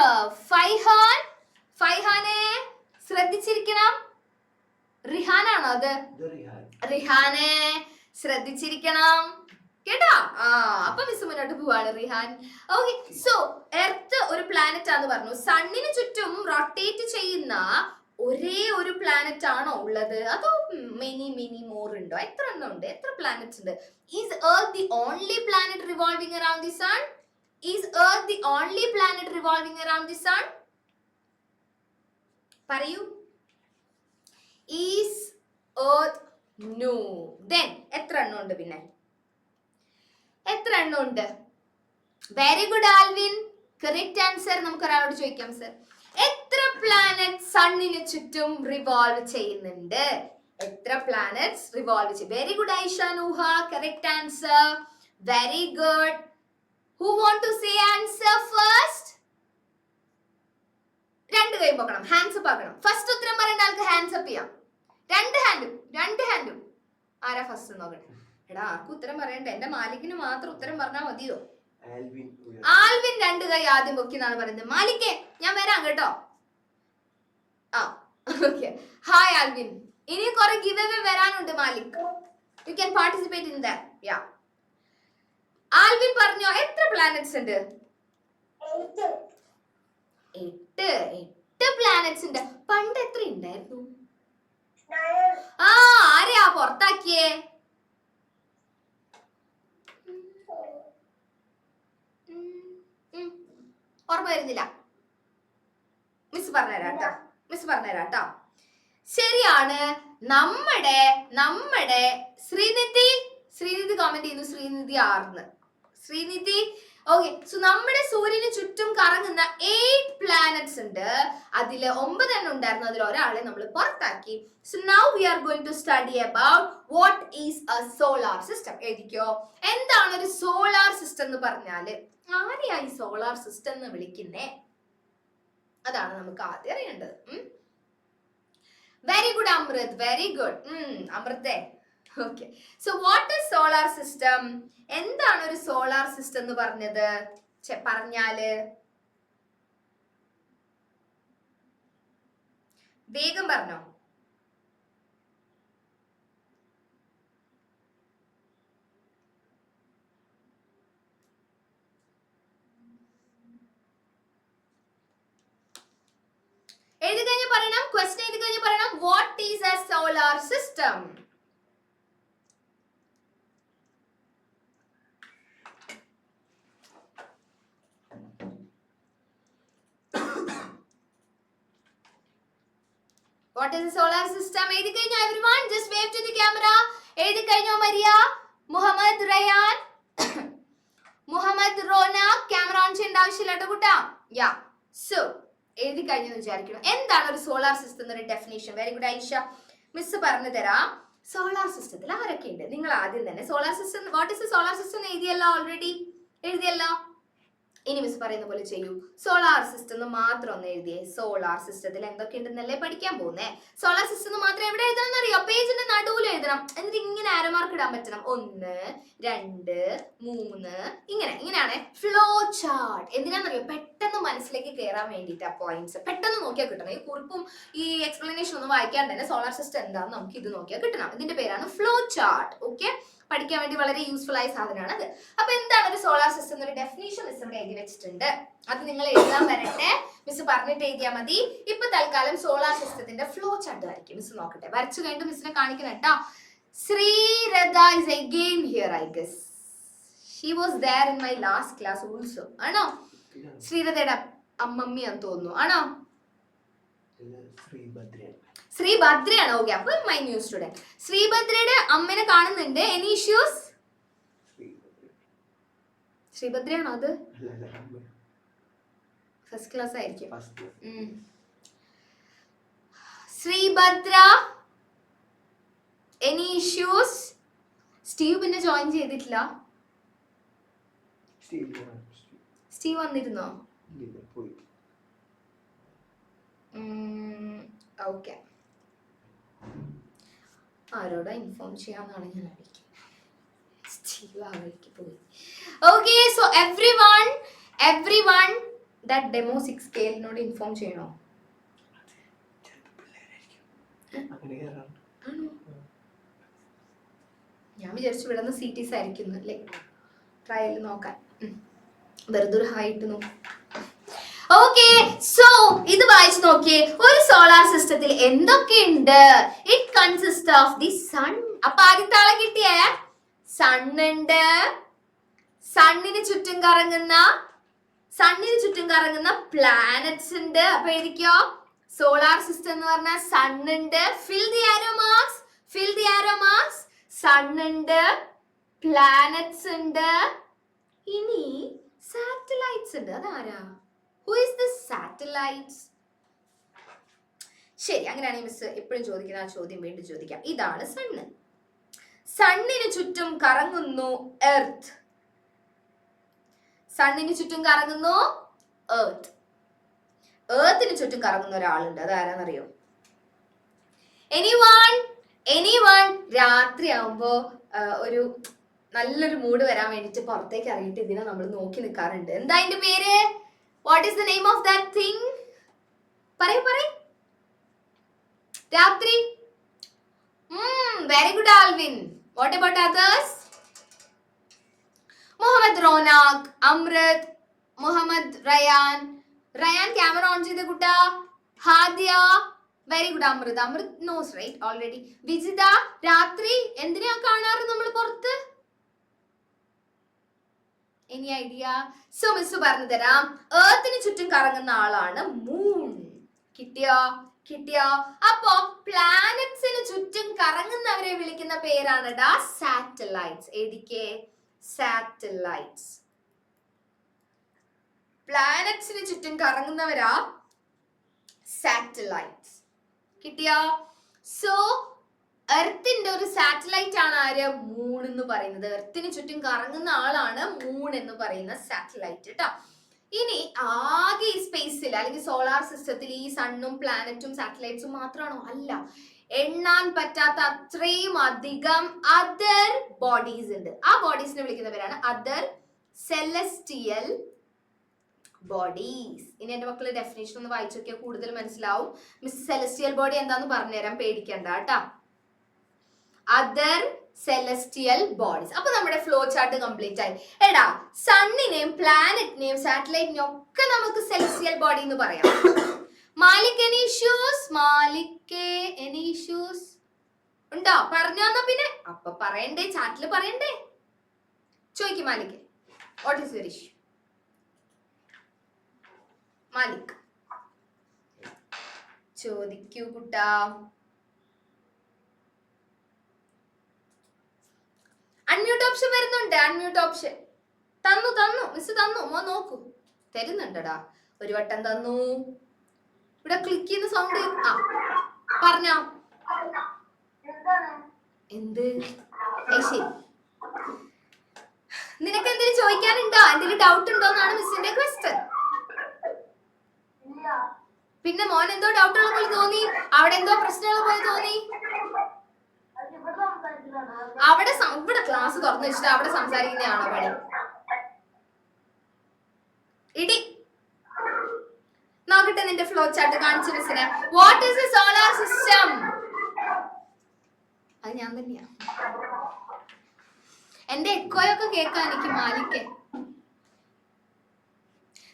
ഫൈഹാനെ ശ്രദ്ധിച്ചിരിക്കണം. റിഹാനാണോ അത്? റിഹാനെ ശ്രദ്ധിച്ചിരിക്കണം കേട്ടോ. അപ്പൊ മിസ് മുന്നോട്ട് പോവാണ്. റിഹാൻ. ഓക്കെ, സോ എർത്ത് ഒരു പ്ലാനറ്റ് ആണെന്ന് പറഞ്ഞു. സണ്ണിന് ചുറ്റും റൊട്ടേറ്റ് ചെയ്യുന്ന ഒരേ ഒരു പ്ലാനറ്റ് ആണോ ഉള്ളത്, അതോ മെനി മോർ ഉണ്ടോ? എത്ര എണ്ണം ഉണ്ട്? എത്ര പ്ലാനറ്റ്സ് ഉണ്ട്? Is Earth the only planet revolving around the sun? Is Earth the only planet revolving around the sun? പറയൂ. Is Earth? No. Then എത്ര എണ്ണം ഉണ്ട്? പിന്നെ എത്ര എണ്ണം ഉണ്ട്? Very good Alvin, correct answer. നമുക്ക് ഒരാളോട് ചോദിക്കാം സർ, എത്ര പ്ലാനറ്റ് സണ്ണിന് ചുറ്റും റിവോൾവ് ചെയ്യുന്നുണ്ട്? എത്ര പ്ലാനറ്റ്സ് റിവോൾവ് ചെയ്യും? Very good Aisha Nuh, correct answer. Very good. Who want to say answer first? രണ്ട് കൈ പോക്കണം, ഹാൻഡ്സ് അപ്പ് ആക്കണം. ഫസ്റ്റ് ഉത്തരം പറയേണ്ട ആൾക്ക് ഹാൻഡ്സ് അപ്പ് ചെയ്യാം. രണ്ട് ഹാൻഡും. ആരാ ഫസ്റ്റ് നോക്കട്ടെ? എടാ ആർക്കും ഉത്തരം പറയണ്ട. എന്റെ മാലിക്കിന് മാത്രം ഉത്തരം പറഞ്ഞാൽ മതിയോ? ആൽവിൻ രണ്ട് കൈ ആദ്യം പൊക്കി എന്നാണ് പറയുന്നത്. മാലിക്കേ ഞാൻ വരാം കേട്ടോ. ഓക്കെ. Hi Alvin. ഇനി കുറെ ഗിവ് അവേ വരാനുണ്ട് Malik. You can participate in that. Yeah Alvin പറഞ്ഞോ, എത്ര പ്ലാനറ്റ്സ് ഉണ്ട്? 8 പ്ലാനറ്റ്സ് ഉണ്ട്. പണ്ട് എത്ര ഉണ്ടായിരുന്നു? ആരെയാ പുറത്താക്കിയേ? ഓർമ്മ വരുന്നില്ല. മിസ് പറഞ്ഞുതരാട്ടോ. ശരി എന്താണ് നമ്മുടെ നമ്മുടെ ശ്രീനിധി കമന്റ് ചെയ്യുന്നു, ശ്രീനിധി ആർന്ന്. ശ്രീനിധി ഓക്കെ. സോ നമ്മുടെ സൂര്യന് ചുറ്റും കറങ്ങുന്ന 8 പ്ലാനറ്റ്സ് ഉണ്ട്. അതിൽ 9 എണ്ണം ഉണ്ടായിരുന്നു, അതിൽ ഒരാളെ നമ്മൾ പുറത്താക്കി. So now we are going to study about what is a solar system. എഴുതിക്കോ, എന്താണ് ഒരു സോളാർ സിസ്റ്റം എന്ന് പറഞ്ഞാല് ആരെയാ ഈ സോളാർ സിസ്റ്റം എന്ന് വിളിക്കുന്നേ? അതാണ് നമുക്ക് ആദ്യം അറിയേണ്ടത്. Very good Amrit, very good അമൃതേ. Okay. So what is solar system? എന്താണ് ഒരു സോളാർ സിസ്റ്റം എന്ന് പറഞ്ഞാല് വേഗം പറഞ്ഞോ. എഴുതി കഴിഞ്ഞ് പറയണം, ക്വസ്റ്റ്യൻ എഴുതി കഴിഞ്ഞ് പറയണം. What is a solar system? What is a solar system? എഴുതി കഴിഞ്ഞോ everyone? Just wave to the camera. എഴുതി കഴിഞ്ഞോ Maria? Muhammad Rayan, Muhammad Rona, camera on ചെയ്യേണ്ട ആവശ്യമില്ല കേട്ടോ കൂട്ടാ. യാ, സോ എഴുതി കഴിഞ്ഞെന്ന് വിചാരിക്കണം. എന്താണ് ഒരു സോളാർ സിസ്റ്റം എന്നൊരു definition? Very good Aisha. Miss പറഞ്ഞു തരാം. സോളാർ സിസ്റ്റത്തിൽ ആരൊക്കെ ഉണ്ട്? നിങ്ങൾ ആദ്യം തന്നെ solar system, what is a solar system എഴുതിയല്ലോ, ഓൾറെഡി എഴുതിയല്ലോ. ഇനി മിസ് പറയുന്ന പോലെ ചെയ്യൂ. സോളാർ സിസ്റ്റം എന്ന് മാത്രം ഒന്ന് എഴുതിയേ. സോളാർ സിസ്റ്റത്തിൽ എന്തൊക്കെ ഉണ്ടെന്നല്ലേ പഠിക്കാൻ പോകുന്നേ. സോളാർ സിസ്റ്റം മാത്രം എവിടെ എഴുതണം അറിയോ? പേജിന്റെ നടുവിൽ എഴുതണം. എന്നിട്ട് ഇങ്ങനെ ആരോ മാർക്ക് ഇടാൻ പറ്റണം. 1 2 3 ഇങ്ങനെയാണ് ഫ്ലോ ചാർട്ട്. എന്തിനാണെന്നറിയോ? പെട്ടെന്ന് മനസ്സിലേക്ക് കയറാൻ വേണ്ടിയിട്ട് ആ പോയിന്റ്സ് പെട്ടെന്ന് നോക്കിയാൽ കിട്ടണം. ഈ കുറിപ്പും ഈ എക്സ്പ്ലനേഷൻ ഒന്നും വായിക്കാണ്ട് തന്നെ സോളാർ സിസ്റ്റം എന്താണെന്ന് നമുക്ക് ഇത് നോക്കിയാൽ കിട്ടണം. ഇതിന്റെ പേരാണ് ഫ്ലോ ചാർട്ട്. ഓക്കെ, പഠിക്കാൻ വേണ്ടി വളരെ യൂസ്ഫുൾ ആയ സാധനമാണ് അത്. അപ്പൊ എന്താണ് ഒരു സോളാർ സിസ്റ്റം എന്നൊരു ഡെഫിനേഷൻ മിസ് ഇവിടെ എഴുതി വെച്ചിട്ടുണ്ട്. അത് നിങ്ങൾ എഴുതാൻ വരട്ടെ. മിസ് പറഞ്ഞിട്ട് എഴുതിയാൽ മതി. ഇപ്പൊ തൽക്കാലം സോളാർ സിസ്റ്റത്തിന്റെ ഫ്ലോ ചാർട്ട് വരയ്ക്കും. മിസ് നോക്കട്ടെ, വരച്ചു കഴിഞ്ഞിട്ട് മിസ്സിനെ കാണിക്കണം കേട്ടോ. Sreeratha is again here. I guess she was there in my last class also. ആണോ? ശ്രീരഥയുടെ അമ്മമ്മയാന്ന് തോന്നുന്നു. ആണോ? ശ്രീഭദ്രയാണ്. ഓക്കെ, അപ്പൊ മൈ ന്യൂ സ്റ്റുഡന്റ്. ശ്രീഭദ്രയുടെ അമ്മനെ കാണുന്നുണ്ട്. Any issues? ശ്രീഭദ്രയാണോ അത്? ഫസ്റ്റ് ക്ലാസ് ആയിരിക്കും. Sreebhadra, any issues? സ്റ്റീവ് പിന്നെ ജോയിൻ ചെയ്തിട്ടില്ല. സ്റ്റീവ് വന്നിരുന്നോ? ഓക്കെ, ആരോടാ ഇൻഫോം ചെയ്യാന്നാണ് ഞാൻ അറിയിക്കുന്നത്. സ്റ്റീവ് അവർക്ക് പോയി. Okay, so everyone that demo 6K inform ചെയ്യണോ? ഞാൻ വിചാരിച്ചു ഇവിടെ CTs ആയിരിക്കുന്നു അല്ലേ, ട്രയൽ നോക്കാൻ. വെറുതെ ഒരു ഹൈറ്റ് നോക്കും. ഓക്കെ, സോ ഇത് വായിച്ചു നോക്കിയേ. ഒരു സോളാർ സിസ്റ്റത്തിൽ എന്തൊക്കെയുണ്ട്? It consist of the sun. അപ്പൊ ആദ്യത്തെ ആളെ കിട്ടിയേ സൺ ഉണ്ട്. സണ്ണിന് ചുറ്റും കറങ്ങുന്ന പ്ലാനറ്റ്സ് ഉണ്ട്. അപ്പൊ എഴുതിക്കോ, സോളാർ സിസ്റ്റം എന്ന് പറഞ്ഞാൽ സൺ ഉണ്ട്. Fill the arrow marks. Sun ഉണ്ട്, പ്ലാനറ്റ്സ് ഉണ്ട്, ഇനി സാറ്റലൈറ്റ്സ് ഉണ്ട്. അതാരാ? Who is this satellites? ശരി, അങ്ങനെയാണെങ്കിൽ മിസ് എപ്പോഴും ചോദിക്കുന്ന ആ ചോദ്യം വീണ്ടും ചോദിക്കാം. ഇതാണ് സണ്ണ്. സണ്ണിന് ചുറ്റും കറങ്ങുന്നു എർത്ത്. സണ്ണിന് ചുറ്റും കറങ്ങുന്നു എർത്ത്. എർത്തിന് ചുറ്റും കറങ്ങുന്ന ഒരാളുണ്ട്. അതാരാന്നറിയോ? എനിവൺ രാത്രി ആവുമ്പോ ഒരു നല്ലൊരു മൂഡ് വരാൻ വേണ്ടിട്ട് പുറത്തേക്ക് ഇറങ്ങിയിട്ട് ഇതിനെ നമ്മൾ നോക്കി നിൽക്കാറുണ്ട്. എന്താ അതിന്റെ പേര്? What is the name of that thing? പറയ്. രാത്രി. Very good, Alvin. What about others? Muhammad Ronakh, Amrit, Muhammad Rayan camera on ചെയ്ത കുട്ടാ. Hadiya, very good. Amrit knows right already. Vijitha, രാത്രി എന്തിനാ കാണാറ് നമ്മൾ പുറത്ത്? Any idea? സോ മിസ് പറഞ്ഞു തരാം. എർത്തിന് ചുറ്റും കറങ്ങുന്ന ആളാണ് മൂൺ. കിട്ടിയോ? അപ്പോ പ്ലാനറ്റ്സ് കറങ്ങുന്നവരെ വിളിക്കുന്ന പേരാണ് സാറ്റലൈറ്റ്സ്. എഴുതിക്കേ, സാറ്റലൈറ്റ്സ്. പ്ലാനറ്റ്സിന് ചുറ്റും കറങ്ങുന്നവരാ സാറ്റലൈറ്റ്സ്. കിട്ടിയോ? സോ എർത്തിന്റെ ഒരു സാറ്റലൈറ്റ് ആണ് ആര്? മൂൺ എന്ന് പറയുന്നത്. എർത്തിന് ചുറ്റും കറങ്ങുന്ന ആളാണ് മൂൺ എന്ന് പറയുന്ന സാറ്റലൈറ്റ് കേട്ടോ. ഇനി ആകെ ഈ സ്പേസിൽ അല്ലെങ്കിൽ സോളാർ സിസ്റ്റത്തിൽ ഈ സണ്ണും പ്ലാനറ്റും സാറ്റലൈറ്റ്സും മാത്രമാണോ? അല്ല, എണ്ണാൻ പറ്റാത്ത അത്രയും അധികം അതർ ബോഡീസ് ഉണ്ട്. ആ ബോഡീസിനെ വിളിക്കുന്ന പേരാണ് അതർ സെലസ്റ്റിയൽ ബോഡീസ്. ഇനി എന്റെ മക്കള് ഡെഫിനേഷൻ ഒന്ന് വായിച്ചു നോക്കിയാൽ കൂടുതൽ മനസ്സിലാവും. മിസ് സെലസ്റ്റിയൽ ബോഡി എന്താന്ന് പറഞ്ഞുതരാം, പേടിക്കണ്ട കേട്ടാ. Other celestial bodies. അപ്പൊ നമ്മുടെ ഫ്ലോ ചാർട്ട് കംപ്ലീറ്റ് ആയി. എടാ, സണ്ണിനെയും പ്ലാനറ്റിനെയും സാറ്റലൈറ്റിനെയും ഒക്കെ നമുക്ക് സെലസ്റ്റിയൽ ബോഡി എന്ന് പറയാം. Malik any issues? Malik any issues ഉണ്ടോ? പറഞ്ഞു തന്നാ പിന്നെ അപ്പൊ പറയണ്ടേ, ചാറ്റില് പറയണ്ടേ? ചോദിക്കും Malik, what is your issue? Malik ചോദിക്കൂ കുട്ടാ. അൺമ്യൂട്ട് ഓപ്ഷൻ വരുന്നുണ്ട്. അൺമ്യൂട്ട് ഓപ്ഷൻ തന്നു മിസ് തന്നു. മോ നോക്കൂ, തരുന്നുണ്ടടാ. ഒരു വട്ടം തന്നു. ഇവിടെ ക്ലിക്ക് ചെയ്യുന്ന സൗണ്ട്. ആ പറഞ്ഞോ. എന്ത്? ശരി, നിനക്ക് എന്തെങ്കിലും ചോദിക്കാനുണ്ടോ? എന്തെങ്കിലും ഡൗട്ട് ഉണ്ടോ എന്നാണ് മിസ്സിന്റെ ക്വസ്റ്റ്യൻ. പിന്നെ മോൻ എന്തോ ഡൗട്ട് ഉള്ള പോലെ തോന്നി, അവിടെ എന്തോ പ്രശ്നമുള്ള പോലെ തോന്നി. ഇവിടെ ക്ലാസ് തുറന്നു വെച്ചിട്ട് അവിടെ സംസാരിക്കുന്നതാണോ പണി? ഇടി നോക്കട്ടെ നിന്റെ ഫ്ലോ ചാർട്ട് കാണിച്ചു മിസ്സിനെ. What is a solar system? അത് ഞാൻ തന്നെയാ. എന്റെ എക്കോയൊക്കെ കേൾക്കാൻ എനിക്ക് മാലിക്ക്.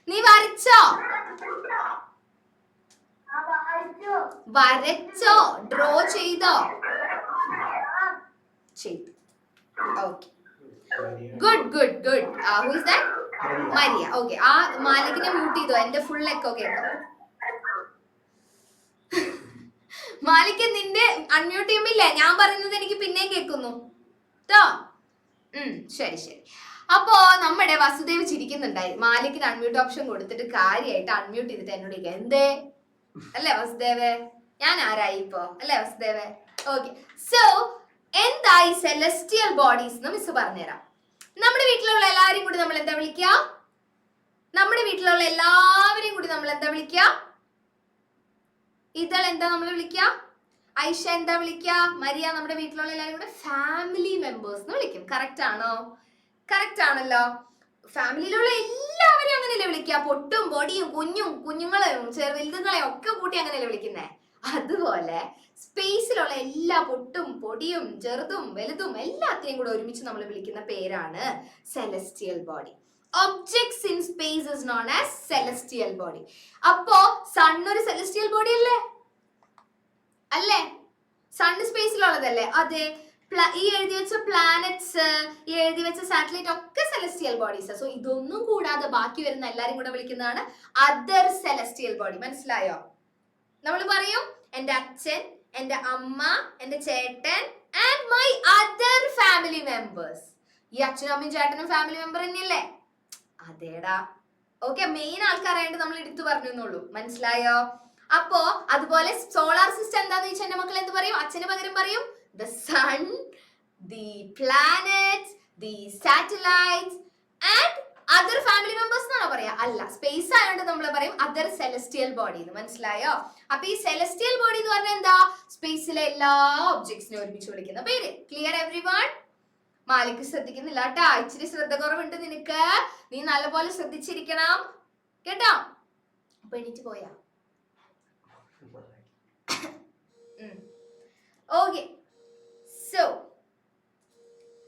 നീ വരച്ചോ? വരച്ചോ? ഡ്രോ ചെയ്തോ? ചെയ്തു. Okay, good good good. Who is that? Maria. Okay, ആ മാലിക്കിനെ മ്യൂട്ട് ചെയ്തോ? എന്റെ ഫുൾ എക്കോ കേൾക്കാം. മാലിക് നിന്റെ അൺമ്യൂട്ട് ചെയ്യുമ്പില്ലേ ഞാൻ പറയുന്നത് എനിക്ക് പിന്നെയും കേൾക്കുന്നു കേട്ടോ. ശരി ശരി. അപ്പോ നമ്മുടെ വസുദേവ് ചിരിക്കുന്നുണ്ടായി. മാലിക്കിന് അൺമ്യൂട്ട് ഓപ്ഷൻ കൊടുത്തിട്ട് കാര്യമായിട്ട് അൺമ്യൂട്ട് ചെയ്തിട്ട് എന്നോട് ചോദിക്കാം എന്തേ അല്ലേ വസുദേവേ? ഞാൻ ആരായി ഇപ്പോ അല്ലേ വസുദേവേ? ഓക്കെ, സോ എന്തായി സെലസ്റ്റിയൽ ബോഡീസ് എന്ന് മിസ് പറഞ്ഞുതരാം. നമ്മുടെ വീട്ടിലുള്ള എല്ലാവരെയും കൂടി നമ്മൾ എന്താ വിളിക്കുക? നമ്മുടെ വീട്ടിലുള്ള എല്ലാവരെയും കൂടി നമ്മൾ എന്താ വിളിക്കുക? ഇതൾ എന്താ നമ്മൾ വിളിക്കുക? ഐഷ എന്താ വിളിക്കുക? മരിയ നമ്മുടെ വീട്ടിലുള്ള എല്ലാവരും കൂടെ ഫാമിലി മെമ്പേഴ്സ് എന്ന് വിളിക്കും. കറക്റ്റ് ആണോ? കറക്റ്റ് ആണല്ലോ. ഫാമിലിയിലുള്ള എല്ലാവരെയും അങ്ങനെയല്ലേ വിളിക്കുക? പൊട്ടും പൊടിയും കുഞ്ഞുങ്ങളെയും വലുതുങ്ങളെയും ഒക്കെ കൂട്ടി അങ്ങനെയല്ലേ വിളിക്കുന്നേ? അതുപോലെ സ്പേസിലുള്ള എല്ലാ പൊട്ടും പൊടിയും ചെറുതും വലുതും എല്ലാത്തിനെയും കൂടെ ഒരുമിച്ച് നമ്മൾ വിളിക്കുന്ന പേരാണ് celestial body. Objects in space is known as celestial body. അപ്പോ സൺ ഒരു സെലസ്റ്റിയൽ ബോഡി അല്ലേ? അല്ലേ? സൺ സ്പേസിലുള്ളതല്ലേ? അതെ. ഈ എഴുതി വെച്ച പ്ലാനറ്റ്സ്, ഈ എഴുതി വെച്ച സാറ്റലൈറ്റ് ഒക്കെ സെലസ്റ്റിയൽ ബോഡീസ്. സോ ഇതൊന്നും കൂടാതെ ബാക്കി വരുന്ന എല്ലാരും കൂടെ വിളിക്കുന്നതാണ് അതർ സെലസ്റ്റിയൽ ബോഡി. മനസ്സിലായോ? നമ്മൾ പറയും എന്റെ അച്ഛൻ, എന്റെ അമ്മ, എന്റെ ചേട്ടൻ and my other family members. ഈ അച്ഛനും അമ്മയും ചേട്ടനും ഫാമിലി മെമ്പർ തന്നെയല്ലേ? അതേടാ. ഓക്കെ, മെയിൻ ആൾക്കാരായിട്ട് നമ്മൾ എടുത്തു പറഞ്ഞു എന്നുള്ളൂ. മനസ്സിലായോ? അപ്പോ അതുപോലെ സോളാർ സിസ്റ്റം എന്താന്ന് വെച്ചാൽ എന്റെ മക്കൾ എന്ത് പറയും? അച്ഛന് പകരം പറയും the sun, the planets, the satellites and other family members എന്നാണോ പറയാ? അല്ല, സ്പേസ് ആയതുകൊണ്ട് നമ്മൾ പറയും അതർ സെലസ്റ്റിയൽ ബോഡി എന്ന്. മനസ്സിലായോ? അപ്പൊ ഈ സെലസ്റ്റിയൽ ബോഡി എന്ന് പറഞ്ഞാൽ എന്താ? സ്പേസിലെ എല്ലാ ഒബ്ജക്ട്സിനെ ഒരുമിച്ച് വിളിക്കുന്ന പേര്. Clear everyone? മാലിക് ശ്രദ്ധിക്കുന്നില്ല കേട്ടാ, ഇച്ചിരി ശ്രദ്ധ കുറവുണ്ട് നിനക്ക്. നീ നല്ലപോലെ ശ്രദ്ധിച്ചിരിക്കണം കേട്ടോ. അപ്പൊ എണീറ്റ് പോയാ? Okay, so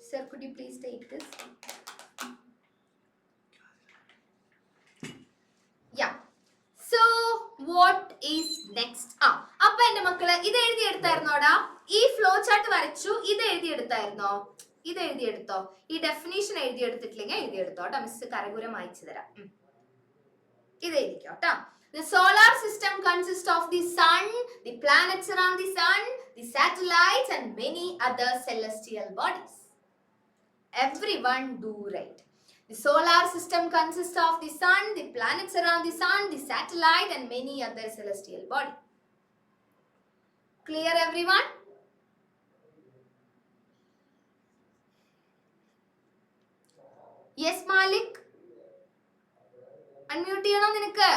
sir, could you please take this? Yeah, so what is next? അപ്പൊ എന്റെ മക്കള് ഇത് എഴുതി എടുത്തായിരുന്നോടാ? ഈ ഫ്ലോ ചാർട്ട് വരച്ചു, ഇത് എഴുതി എടുത്തായിരുന്നോ? ഇത് എഴുതി എടുത്തോ? ഈ ഡെഫിനേഷൻ എഴുതി എടുത്തിട്ടില്ലെങ്കിൽ എഴുതി എടുത്തോ കേട്ടോ. മിസ് കരകുരം അയച്ചു തരാം. ഇത് എഴുതിക്കോ കേട്ടോ. The solar system consists of the sun, the planets around the sun, the satellites and many other celestial bodies. Everyone do right. The solar system consists of the sun, the planets around the sun, the satellite, and many other celestial bodies. Clear, everyone? Yes, Malik? Unmute ചെയ്യണോ നിനക്ക്?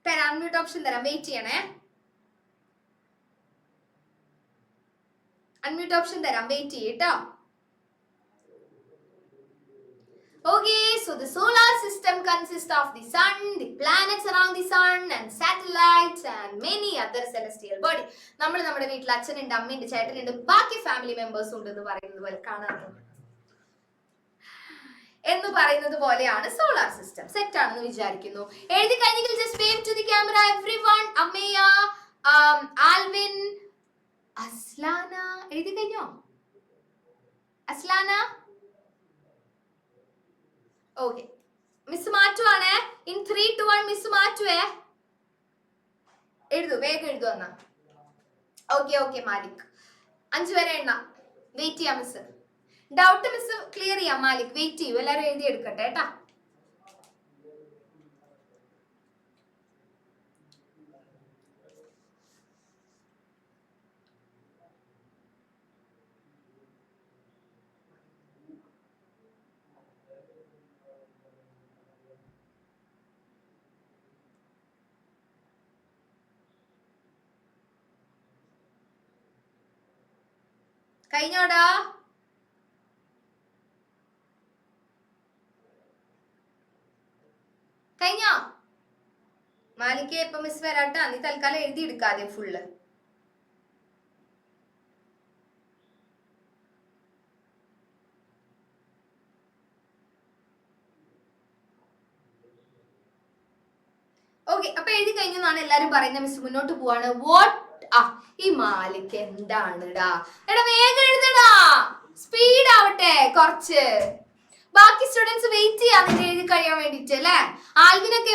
തരാം, unmute option തരാം, wait ചെയ്യണേ. Unmute option തരാം, wait ചെയ്യട്ടോ. Okay, so the solar system consists of the sun, the planets around the sun, and satellites, and many other celestial bodies. നമ്മൾ നമ്മുടെ വീട്ടിൽ അച്ഛനുണ്ട്, അമ്മയുണ്ട്, ചേട്ടനുണ്ട്, ബാക്കി ഫാമിലി മെമ്പേഴ്സും ഉണ്ട് എന്ന് പറയുന്നത് പോലെ കാണാറുണ്ട് എന്ന് പറയുന്നത് പോലെയാണ് സോളാർ സിസ്റ്റം. സെറ്റ് ആണെന്ന് വിചാരിക്കുന്നു. എഴുതി കഴിഞ്ഞെങ്കിൽ just wave to the camera everyone. അമ്മയ, ആൽവിൻ, അസ്ലാന എഴുതി കഴിഞ്ഞോ? അസ്ലാന? ഓക്കെ, മിസ് മാറ്റുവാണ്. ഇൻ 3, 2, 1 മിസ് മാറ്റുവേ. എഴുതു, വേഗം എഴുതു എന്നാ. ഓക്കെ ഓക്കെ മാലിക്, 5 വരെ എണ്ണ. വെയിറ്റ് ചെയ്യാം മിസ്. ഡൗട്ട് മിസ് ക്ലിയർ ചെയ്യാം. മാലിക് വെയിറ്റ് ചെയ്യൂ, എല്ലാവരും എഴുതി എടുക്കട്ടെ കേട്ടാ. കഴിഞ്ഞോടാ? കഴിഞ്ഞോ? മാലിക്ക് ഇപ്പൊ മിസ് വരാട്ടാ, നീ തൽക്കാലം എഴുതി എടുക്കാതെ ഫുള്ള്. ഓക്കെ, അപ്പൊ എഴുതി കഴിഞ്ഞു എന്നാണ് എല്ലാരും പറയുന്നത്. മിസ് മുന്നോട്ട് പോവാണ്. വാട്ട്? ഈ മാലിക്ക് എന്താണെടാ? എടാ വേഗം എഴുതടാ, സ്പീഡ് ആവട്ടെ കുറച്ച്. ബാക്കി സ്റ്റുഡൻസ് വെയിറ്റ് ചെയ്യാ നിന്റെ എഴുതി കഴിയാൻ വേണ്ടിട്ട് അല്ലേ? ആൽവിനൊക്കെ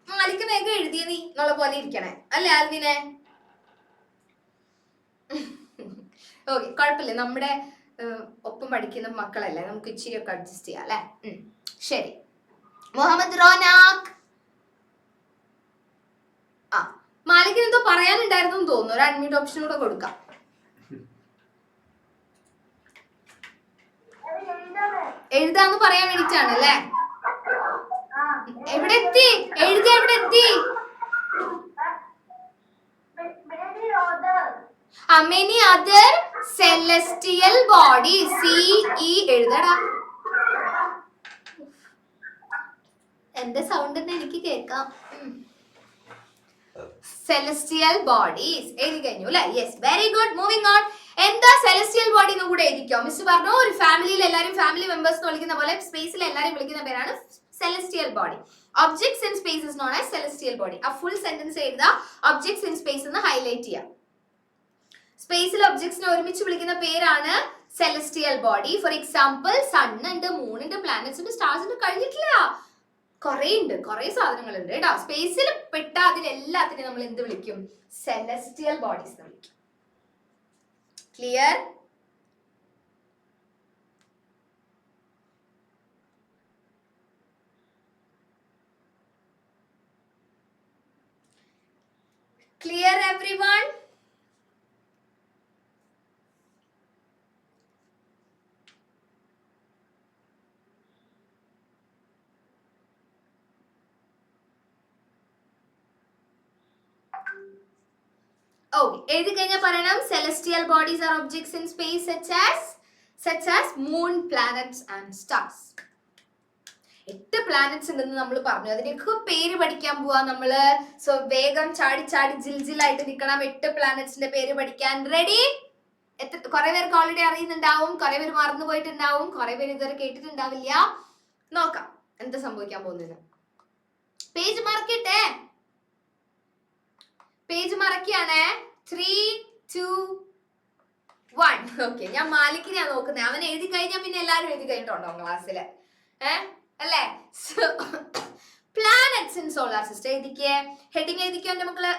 മാലിക്ക് വേഗം എഴുതിയ നീ എന്നുള്ള പോലെ ഇരിക്കണേ അല്ലേ ആൽവിനെ? ഓക്കെ, കുഴപ്പമില്ല, നമ്മുടെ ഒപ്പം പഠിക്കുന്ന മക്കളല്ലേ, നമുക്ക് ഇച്ചിരി ഒക്കെ അഡ്ജസ്റ്റ് ചെയ്യാം അല്ലെ? ശരി. മുഹമ്മദ് റോനാഖ്, മാലിക്കിന് എന്തോ പറയാനുണ്ടായിരുന്നു തോന്നുന്നു. ഒരു അഡ്മിറ്റ് ഓപ്ഷൻ കൂടെ കൊടുക്കാം. എഴുതാന്ന് പറയാൻ വേണ്ടിട്ടാണ് അല്ലേ? എവിടെ എത്തി? എഴുതി എവിടെ എത്തി? many other celestial bodies. CE എഴുതടാ. എന്റെ സൗണ്ട് തന്നെ എനിക്ക് കേൾക്കാം. celestial bodies എഴുതി കഴിഞ്ഞു അല്ലേ? Yes, very good. Moving on. എന്താ celestial body എന്ന് കൂടെ എഴുതിക്കോ. മിസ് പറഞ്ഞു ഒരു ഫാമിലിയിൽ എല്ലാരും ഫാമിലി മെമ്പേഴ്സ് എന്ന് വിളിക്കുന്ന പോലെ സ്പേസിൽ എല്ലാരും വിളിക്കുന്ന പേരാണ് celestial body. Objects in space is known as celestial body. ആ ഫുൾ സെന്റൻസ് എഴുതാ. objects in space എന്ന് ഹൈലൈറ്റ് ചെയ്യാം. സ്പേസിൽ ഒബ്ജക്ട്സിനെ ഒരുമിച്ച് വിളിക്കുന്ന പേരാണ് celestial body. For example sun ഉണ്ട്, മൂൺ ഉണ്ട്, പ്ലാനറ്റ്സ് ഉണ്ട്, സ്റ്റാർസ് ഉണ്ട്. കഴിഞ്ഞിട്ടില്ല, കുറെ ഉണ്ട്, കുറെ സാധനങ്ങളുണ്ട് കേട്ടോ. സ്പേസിൽ പെട്ട അതിലെല്ലാത്തിനും നമ്മൾ എന്ത് വിളിക്കും? celestial bodies എന്ന് വിളിക്കും. ക്ലിയർ? Clear everyone? എഴുതി കഴിഞ്ഞാൽ പറയണം celestial bodies are objects in space such as moon, planets and stars. 8 planets ഉണ്ടെന്ന് നമ്മൾ പറഞ്ഞു. അതിനൊക്കെ പേര് പഠിക്കാൻ പോവാ നമ്മള്. സോ വേഗം ചാടി ചാടി ജിൽജിലായിട്ട് നിൽക്കണം. 8 പ്ലാനറ്റ്സിന്റെ പേര് പഠിക്കാൻ. റെഡി? കുറെ പേർക്ക് ഓൾറെഡി അറിയുന്നുണ്ടാവും, കുറെ പേര് മറന്നു പോയിട്ടുണ്ടാവും, കുറെ പേര് ഇതുവരെ കേട്ടിട്ടുണ്ടാവില്ല. നോക്കാം എന്താ സംഭവിക്കാൻ പോകുന്നത്. പേജ് മറക്കട്ടെ, പേജ് മറക്കാണ്. 3, 2, 1. ഓക്കെ, ഞാൻ മാലിക്കിനെയാ നോക്കുന്നത്. അവൻ എഴുതി കഴിഞ്ഞാൽ പിന്നെ എല്ലാരും എഴുതി കഴിഞ്ഞിട്ടുണ്ടോ ക്ലാസ്സില്? അല്ലേ? പ്ലാനറ്റ്സ് ഇൻ സോളാർ സിസ്റ്റം എഴുതിക്കേ. ഹെഡിങ് എഴുതിക്കോ എന്റെ മക്കള്.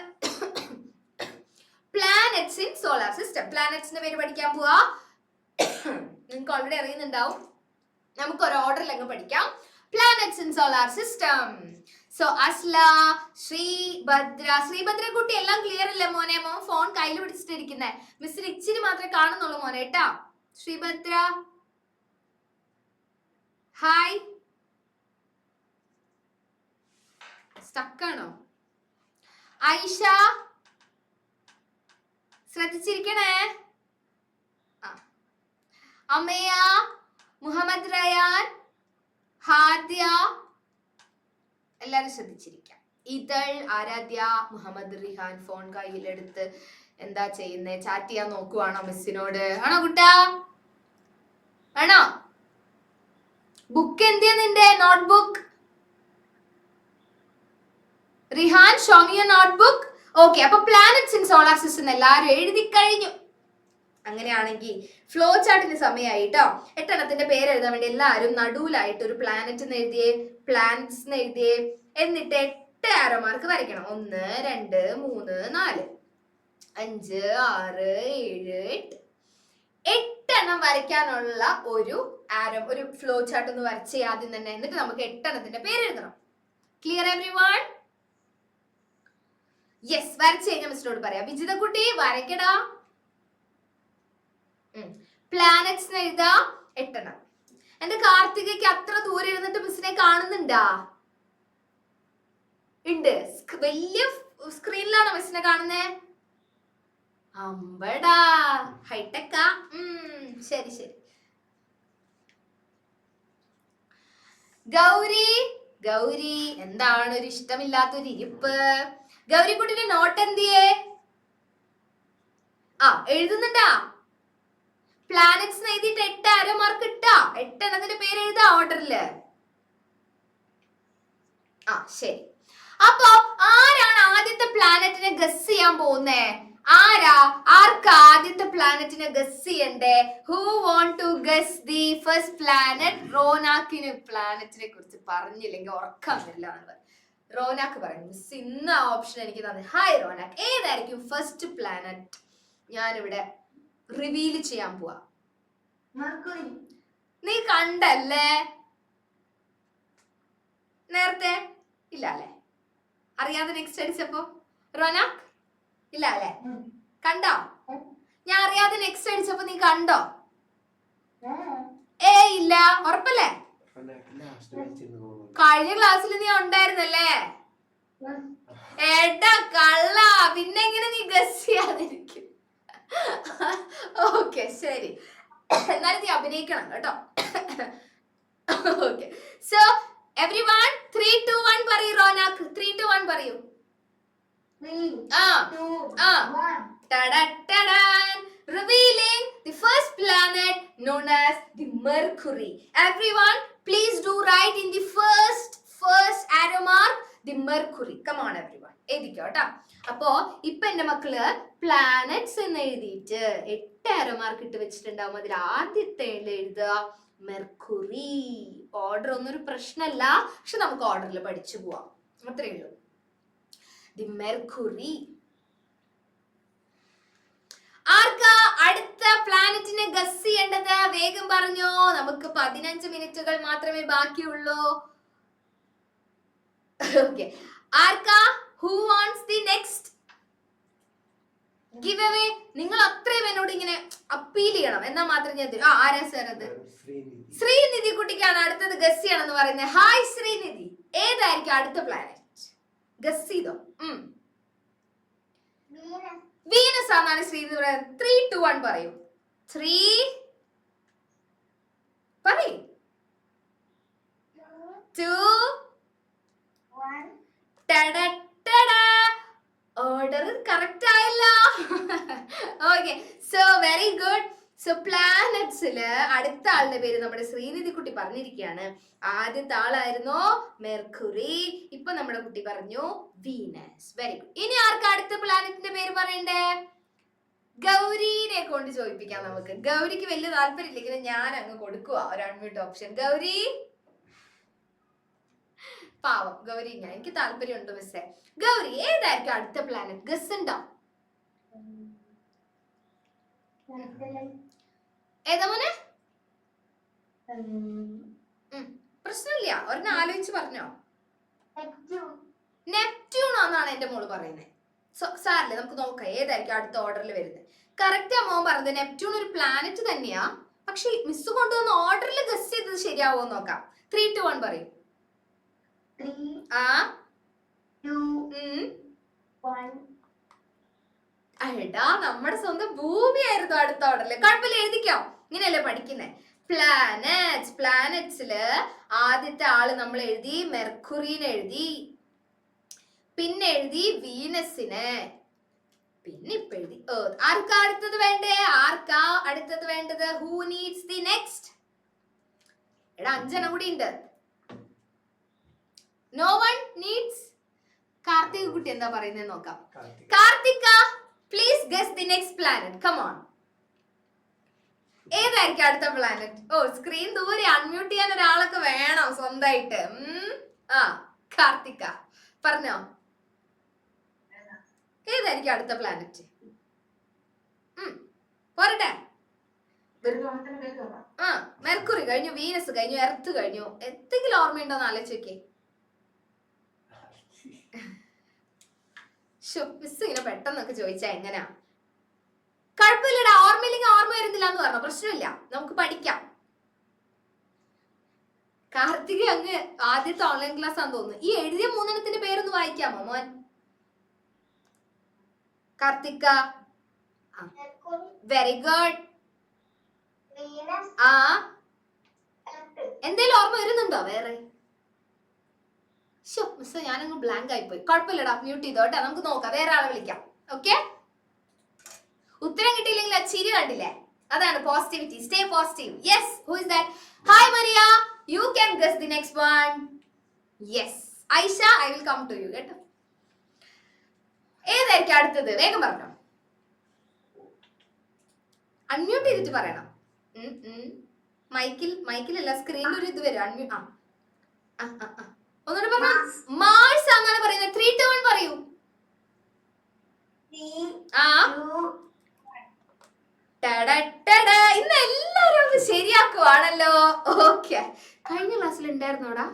സിസ്റ്റം. പ്ലാനറ്റ്സിന്റെ പേര് പഠിക്കാൻ പോവാ. നിങ്ങൾക്ക് ഓൾറെഡി അറിയുന്നുണ്ടാവും. നമുക്ക് ഒരു ഓർഡറിൽ അങ്ങ് പഠിക്കാം. Planets in solar system. So Asla, Sreebhadra കുട്ടി എല്ലാം ക്ലിയർ അല്ലേ മോനെ? മോൻ ഫോൺ കയ്യിൽ പിടിച്ചിട്ടിരിക്കുന്നേ. മിസ്സിന് ഇച്ചിരി മാത്രമേ കാണുന്നുള്ളൂ മോനെ കേട്ടാ. ശ്രീഭദ്ര ഹായ്. സ്റ്റക്കാണോ? ഐഷ ശ്രദ്ധിച്ചിരിക്കണേ. അമയ, മുഹമ്മദ് റയാൻ, ഹാദ്യ എല്ലാരും ശ്രദ്ധിച്ചിരിക്കാം. ഇതൾ, ആരാധ്യ, മുഹമ്മദ് റിഹാൻ ഫോൺ കയ്യിലെടുത്ത് എന്താ ചെയ്യുന്നേ? ചാറ്റ് ചെയ്യാൻ നോക്കുവാണോ മിസ്സിനോട്? ആണോ കുട്ടാ? ആണോ? ബുക്ക് എന്തിയാ നിന്റെ? Notebook Rihan, show me your notebook. Okay, അപ്പൊ പ്ലാനറ്റ്സ് ഇൻ സോളാർ സിസ്റ്റം എല്ലാരും എഴുതി കഴിഞ്ഞു. അങ്ങനെയാണെങ്കിൽ ഫ്ലോ ചാർട്ടിന് സമയമായി കേട്ടോ. 8 എണ്ണത്തിന്റെ പേര് എഴുതാൻ വേണ്ടി എല്ലാവരും നടുവിലായിട്ട് ഒരു പ്ലാനറ്റ് എഴുതിയേ, പ്ലാനറ്റ്സ് എഴുതിയേ. എന്നിട്ട് 8 ആരോ മാർക്ക് വരയ്ക്കണം. 1 2 3 4 5 6 7 8 എണ്ണം വരയ്ക്കാനുള്ള ഒരു ഒരു ഫ്ലോ ചാർട്ട് ഒന്ന് വരച്ചേ ആദ്യം തന്നെ. എന്നിട്ട് നമുക്ക് 8 എണ്ണത്തിന്റെ പേര് എഴുതണം. Clear everyone? യെസ്, വരച്ചു കഴിഞ്ഞാൽ മിസ്റ്ററോട് പറയാം. വിജിത കുട്ടി വരയ്ക്കടാ. പ്ലാനറ്റ്സ് എഴുതാ 8 എണ്ണം. എന്റെ കാർത്തികയ്ക്ക് അത്ര ദൂരെ ഇരുന്നിട്ട് മിസ്സിനെ കാണുന്നുണ്ടാ? ഉണ്ട്. വലിയ സ്ക്രീനിലാണോ മിസ്സിനെ കാണുന്നേ? അമ്പടാ, ഹൈടെക്കാ. ശരി ശരി. ഗൗരി എന്താണ് ഒരു ഇഷ്ടമില്ലാത്തൊരു ഇരിപ്പ്? ഗൗരി കുട്ടിന്റെ നോട്ട് എന്തിയേ? എഴുതുന്നുണ്ടാ? പ്ലാനറ്റ്സ് എഴുതിയിട്ട് 8 ആരോ മാർക്ക് ഇട്ടാ. 8 എണ്ണത്തിന്റെ പേര് എഴുതാ ഓർഡറില്. ശരി. അപ്പൊ ആരാണ് ആദ്യത്തെ പ്ലാനറ്റിനെ ഗസ് ചെയ്യാൻ പോകുന്നേ? ആർക്കാ ആദ്യത്തെ പ്ലാനറ്റിനെ ഗസ് ചെയ്യണ്ടേ? Who want to guess the first planet? റോനാക്കിന് പ്ലാനറ്റിനെ കുറിച്ച് പറഞ്ഞില്ലെങ്കിൽ ഉറക്കം വരില്ല. റോനാക്ക് പറയുന്നു. മിസ് ഇന്ന് ഓപ്ഷൻ എനിക്ക് തന്നെ. ഹായ് റോനാക്ക്, ഏതായിരിക്കും ഫസ്റ്റ് പ്ലാനറ്റ്? ഞാനിവിടെ റിവീൽ ചെയ്യാൻ പോവാ. നീ കണ്ടല്ലേ നേരത്തെ? ഇല്ല അല്ലേ? അറിയാതെ നെക്സ്റ്റ് അടിച്ചപ്പോ റോനാക്ക് ഇല്ല അല്ലേ? കണ്ടോ? ഞാൻ അറിയാതെ നെക്സ്റ്റ് അടിച്ചപ്പോ നീ കണ്ടോ? ഇല്ല. ഉറപ്പല്ലേ? കഴിഞ്ഞ ക്ലാസ്സിൽ നീ ഉണ്ടായിരുന്നല്ലേ? എടാ കള്ള, പിന്നെ എങ്ങനെ നീ ഗസ് ചെയ്യാതിരിക്കും? ഓക്കെ ശരി, എന്നാലും നീ അഭിനയിക്കണം കേട്ടോ. ഓക്കെ, സോ എവരിവൺ 3 2 1 പറയൂ. റോനാക്ക് 3 2 1 പറയൂ. 3 2 1 Revealing the first planet known as the Mercury. Everyone, please do write in the first arrow mark the Mercury. Come on everyone, എഴുതിക്കോട്ടാ. അപ്പോ ഇപ്പൊ എന്റെ മക്കള് പ്ലാനറ്റ്സ് എന്ന് എഴുതിയിട്ട് 8 ആരോ മാർക്ക് ഇട്ട് വെച്ചിട്ടുണ്ടാവും. അതിൽ ആദ്യത്തെ എഴുതുക മെർക്കുറി. ഓർഡർ ഒന്നും ഒരു പ്രശ്നമല്ല, പക്ഷെ നമുക്ക് ഓർഡറിൽ പഠിച്ചു പോവാം. അത്രേ ഉള്ളൂ. The mercury. ആർക്കാ അടുത്ത പ്ലാനറ്റിനെ ഗസ് ചെയ്യേണ്ടത്? വേഗം പറഞ്ഞോ, നമുക്ക് 15 മിനിറ്റുകൾ മാത്രമേ ബാക്കിയുള്ളൂ. ഓക്കെ, ആർക്കാ? Who wants the next give away? നിങ്ങൾ അത്രയും എന്നോട് ഇങ്ങനെ അപ്പീൽ ചെയ്യണം, എന്നാ മാത്രം ഞാൻ തരും. ആരാ സാർ അത്? ശ്രീനിധി കുട്ടിക്കാണ് അടുത്തത് ഗസ് ചെയ്യണം എന്ന് പറയുന്നത്. ഹായ് ശ്രീനിധി, ഏതായിരിക്കും അടുത്ത പ്ലാനറ്റ്? ഗസ് ചെയ്തോ. വീനസ് ആണെന്നാണ് ശ്രീനിധി പറയുന്നത്. 3 2 1 പറയൂ. 3 പറയൂ. 2 1. ഓർഡർ കറക്റ്റ് ആയില്ല. Okay, so very good. So പ്ലാനറ്റ്സില് അടുത്ത ആളുടെ പേര് നമ്മുടെ ശ്രീനിധി കുട്ടി പറഞ്ഞിരിക്കുകയാണ്. ആദ്യത്തെ ആളായിരുന്നു മെർക്കുറി, ഇപ്പൊ നമ്മുടെ കുട്ടി പറഞ്ഞു വീനസ്. Very good. ഇനി ആർക്കാ അടുത്ത പ്ലാനറ്റിന്റെ പേര് പറയണ്ടേ? ഗൗരിനെ കൊണ്ട് ചോദിപ്പിക്കാം നമുക്ക്. ഗൗരിക്ക് വലിയ താല്പര്യം ഇല്ലെങ്കിലും ഞാൻ അങ്ങ് കൊടുക്കുക ഒരു അൺമ്യൂട്ട് ഓപ്ഷൻ. ഗൗരി പാവം ഗൗരി, ഇങ്ങനെ എനിക്ക് താല്പര്യമുണ്ട് മിസ്സേ. ഗൗരി, ഏതായിരിക്കും അടുത്ത പ്ലാനറ്റ്? ഗസ് ഉണ്ടോ? ഏതാ മോനെ? പ്രശ്നമില്ല, ഒരെണ്ണം ആലോചിച്ച് പറഞ്ഞോ. നെപ്റ്റ്യൂൺ ആണെന്നാണ് എന്റെ മോള് പറയുന്നത്. സാറില്ല, നമുക്ക് നോക്കാം ഏതായിരിക്കും അടുത്ത ഓർഡറിൽ വരുന്നത്. കറക്റ്റ് ആ മോൻ പറഞ്ഞത് നെപ്റ്റ്യൂൺ ഒരു പ്ലാനറ്റ് തന്നെയാ. പക്ഷെ മിസ് കൊണ്ടുവന്ന ഓർഡറിൽ ഗസ് ചെയ്തത് ശരിയാവോ നോക്കാം. 3, 2, 1 പറയും. 3, ആ 2, 1. എടാ, നമ്മുടെ സ്വന്തം ഭൂമിയായിരുന്നു അടുത്ത ഓർഡറിൽ. കുഴപ്പമില്ല, എഴുതിക്കോ, ഇങ്ങനെയല്ലേ പഠിക്കുന്നേ. പ്ലാനറ്റ്സില് ആദ്യത്തെ ആള് നമ്മൾ എഴുതി മെർക്കുറിനെ എഴുതി, പിന്നെ എഴുതി വീനസിനെ, പിന്നെ ഇപ്പൊ എഴുതി എർത്ത്. ആർക്കാ അടുത്തത് വേണ്ടേ? ആർക്കാ അടുത്തത് വേണ്ടത്? Who needs the next? എടാ, 5 എണ്ണം കൂടി ഉണ്ട്. No one needs? കാർത്തിക കുട്ടി എന്താ പറയുന്നത് നോക്കാം. Karthika, please guess the next planet. Come on. ഏതായിരിക്കും അടുത്ത പ്ലാനറ്റ്? ഓ, സ്ക്രീൻ ദൂരെ, അൺമ്യൂട്ട് ചെയ്യാൻ ഒരാളൊക്കെ വേണം സ്വന്തമായിട്ട്. ആ, കാർത്തിക പറഞ്ഞോ, ഏതായിരിക്കും അടുത്ത പ്ലാനറ്റ്? പോരട്ടെ. ആ, മെർക്കുറി കഴിഞ്ഞു, വീനസ് കഴിഞ്ഞു, എർത്ത് കഴിഞ്ഞു. എന്തെങ്കിലും ഓർമ്മയുണ്ടോന്ന് ആലോചിക്കേ. മിസ് ഇങ്ങനെ പെട്ടെന്നൊക്കെ ചോദിച്ചാ എങ്ങനെയാ? കുഴപ്പമില്ലടാ, ഓർമ്മയില്ലെങ്കിൽ ഓർമ്മ വരുന്നില്ല എന്ന് പറഞ്ഞോ, പ്രശ്നമില്ല, നമുക്ക് പഠിക്കാം. കാർത്തിക അങ്ങ് ആദ്യത്തെ ഓൺലൈൻ ക്ലാസ് ആണെന്ന് തോന്നുന്നു. ഈ എഴുതിയ 3 എണ്ണത്തിന്റെ പേരൊന്ന് വായിക്കാമോ മോൻ? Karthika, very good. ആ, എന്തേലും ഓർമ്മ വരുന്നുണ്ടോ വേറെ? മിസ് ഞാനങ്ങ് ബ്ലാങ്ക് ആയിപ്പോയി. കുഴപ്പമില്ലടാ, മ്യൂട്ട് ചെയ്തോട്ടെ, നമുക്ക് നോക്കാം, വേറെ ആളെ വിളിക്കാം. ഓക്കെ, ഉത്തരം കിട്ടിയില്ലെങ്കിൽ ആ ചിരി കണ്ടില്ലേ, അതാണ് positivity. Stay positive. Yes, who is that? Hi Maria, you can guess the next one. Yes Aisha, I will come to you കേട്ടോ. ഏതായിരിക്കും അടുത്തത്? വേഗം പറഞ്ഞോ, അൺമ്യൂട്ട് ചെയ്തിട്ട് പറയണം. മൈക്കിലല്ല, സ്ക്രീനിൽ ഒരു ഇത് വരും. അൺമ്യൂട്ട്. ഒന്നുകൂടെ പറഞ്ഞോ. മാർസ് അങ്ങനെ പറയുന്നത്. 3, 2, 1 പറയൂ. ആ, ഇന്ന് എല്ലാരും ഒന്ന് ശരിയാക്കുവാണല്ലോ. ഓക്കെ, കഴിഞ്ഞ ക്ലാസ്സിൽ ഉണ്ടായിരുന്നോടാ?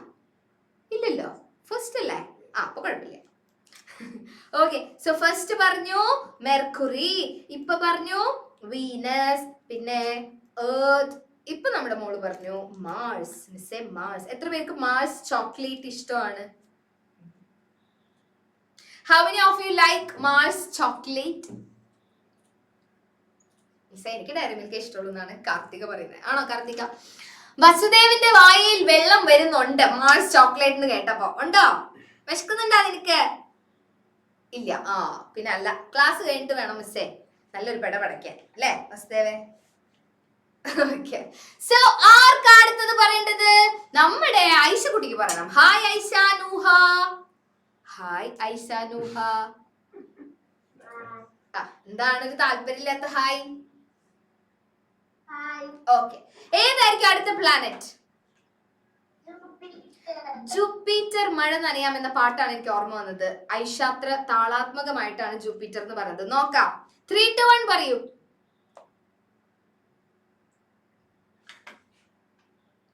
ഇല്ലല്ലോ, ഫസ്റ്റ് അല്ലേ? ആ, അപ്പൊ കുഴപ്പമില്ല. ഓക്കെ, സോ ഫസ്റ്റ് പറഞ്ഞു മെർക്കുറി, ഇപ്പൊ പറഞ്ഞു വീനസ്, പിന്നെ എർത്ത്, ഇപ്പൊ നമ്മുടെ മോള് പറഞ്ഞു മാർസ്. മിസ്സേ, മാർസ്. എത്ര പേർക്ക് മാർസ് ചോക്ലേറ്റ് ഇഷ്ടമാണ്? How many of you like Mars chocolate? മിസ്സേ, എനിക്ക് ഡയറി മിൽക്ക് ഇഷ്ടമുള്ളൂ എന്നാണ് കാർത്തിക പറയുന്നത്. ആണോ കാർത്തിക? വസുദേവിന്റെ വായിൽ വെള്ളം വരുന്നുണ്ട് മാർസ് ചോക്ലേറ്റ് എന്ന് കേട്ടപ്പോ. ഉണ്ടോ? വിശക്കുന്നുണ്ടോ നിനക്ക്? ഇല്ല. ആ, പിന്നെ അല്ല, ക്ലാസ് കഴിഞ്ഞിട്ട് വേണം മിസ്സേ നല്ലൊരു പെട പടയ്ക്കാൻ, അല്ലേ വസുദേവേ? ഓക്കെ, സോ ആർക്കാ അടുത്തത് പറയേണ്ടത്? നമ്മുടെ ഐഷ കുട്ടിക്ക് പറയണം. ഹായ് ഐഷ നൂഹ. ഹായ് ഐഷ നൂഹ. എന്താണ് ഒരു താല്പര്യമില്ലാത്ത ഹായ്? ഓക്കെ, ഏതായിരിക്കും അടുത്ത പ്ലാനറ്റ്? ജൂപ്പിറ്റർ. മഴ നനയാമെന്ന പാട്ടാണ് എനിക്ക് ഓർമ്മ വന്നത്. ഐഷാത്ര താളാത്മകമായിട്ടാണ് ജൂപ്പിറ്റർ എന്ന് പറയുന്നത്. നോക്കാം. 3, 2, 1 പറയൂ.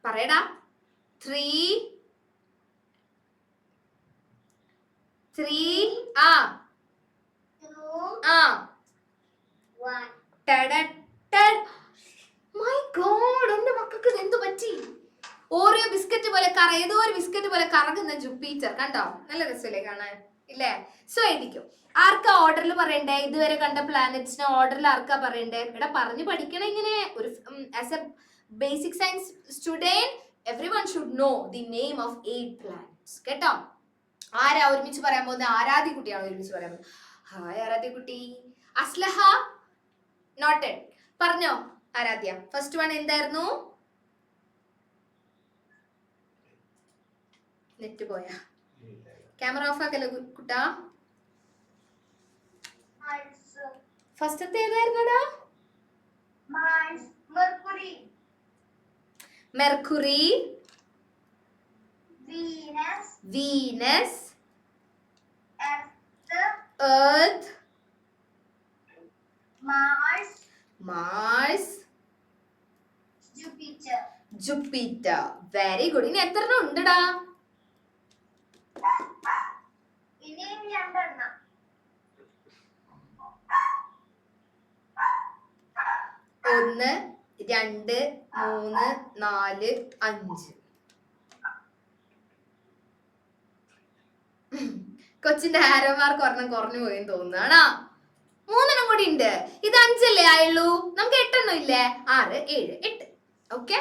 പറയടാ. 3, 3, ആ 2, 1. മൈ ഗോഡ്, എന്റെ മക്കൾക്ക് എന്ത് പറ്റി? ഓരോ ബിസ്ക്കറ്റ് പോലെ ഏതോ ഒരു ബിസ്ക്കറ്റ് പോലെ കറങ്ങുന്ന ജൂപ്പിറ്റർ. കണ്ടോ? നല്ല രസമല്ലേ കാണാൻ? ഇല്ലേ? സോ എഴുതിക്കും. ആർക്കാ ഓർഡറിൽ പറയണ്ടേ? ഇതുവരെ കണ്ട പ്ലാനറ്റ്സിന് ഓർഡറിൽ ആർക്കാ പറയണ്ടേ? ഇവിടെ പറഞ്ഞു പഠിക്കണം ഇങ്ങനെ. ഒരു as A basic science student everyone should know the name of 8 planets. കേട്ടോ? ആരാ ഒരുമിച്ച് പറയാൻ പോകുന്നത്? ആരാധ്യ കുട്ടിയാണ് ഒരുമിച്ച് പറയാൻ പോകുന്നത്. ഹായ് ആരാധ്യ കുട്ടി. അസ്ലഹ നോട്ടഡ്. പറഞ്ഞോ ആരാധ്യ. ഫസ്റ്റ് വൺ എന്തായിരുന്നു? നെറ്റ് പോയാ? ക്യാമറ ഓഫ് ആക്കല്ലോ കുട്ടാ. ഫസ്റ്റത്തെ ഏതായിരുന്നടാ? Mercury, Venus, Earth, Mars, Jupiter. Jupiter. Very good. ഇനി എത്ര എണ്ണം ഉണ്ടടാ? ഇനിയും രണ്ടെണ്ണം. 1 2 3 4 5. കൊച്ചിന്റെ ആരോ മാർക്ക് ഒരെണ്ണം കുറഞ്ഞു പോയെന്ന് തോന്നുന്നു. 3 കൂടി ഉണ്ട്. ഇത് 5 അല്ലേ ആയുള്ളൂ? നമുക്ക് 8 ഇല്ലേ? 6 7 8. Okay.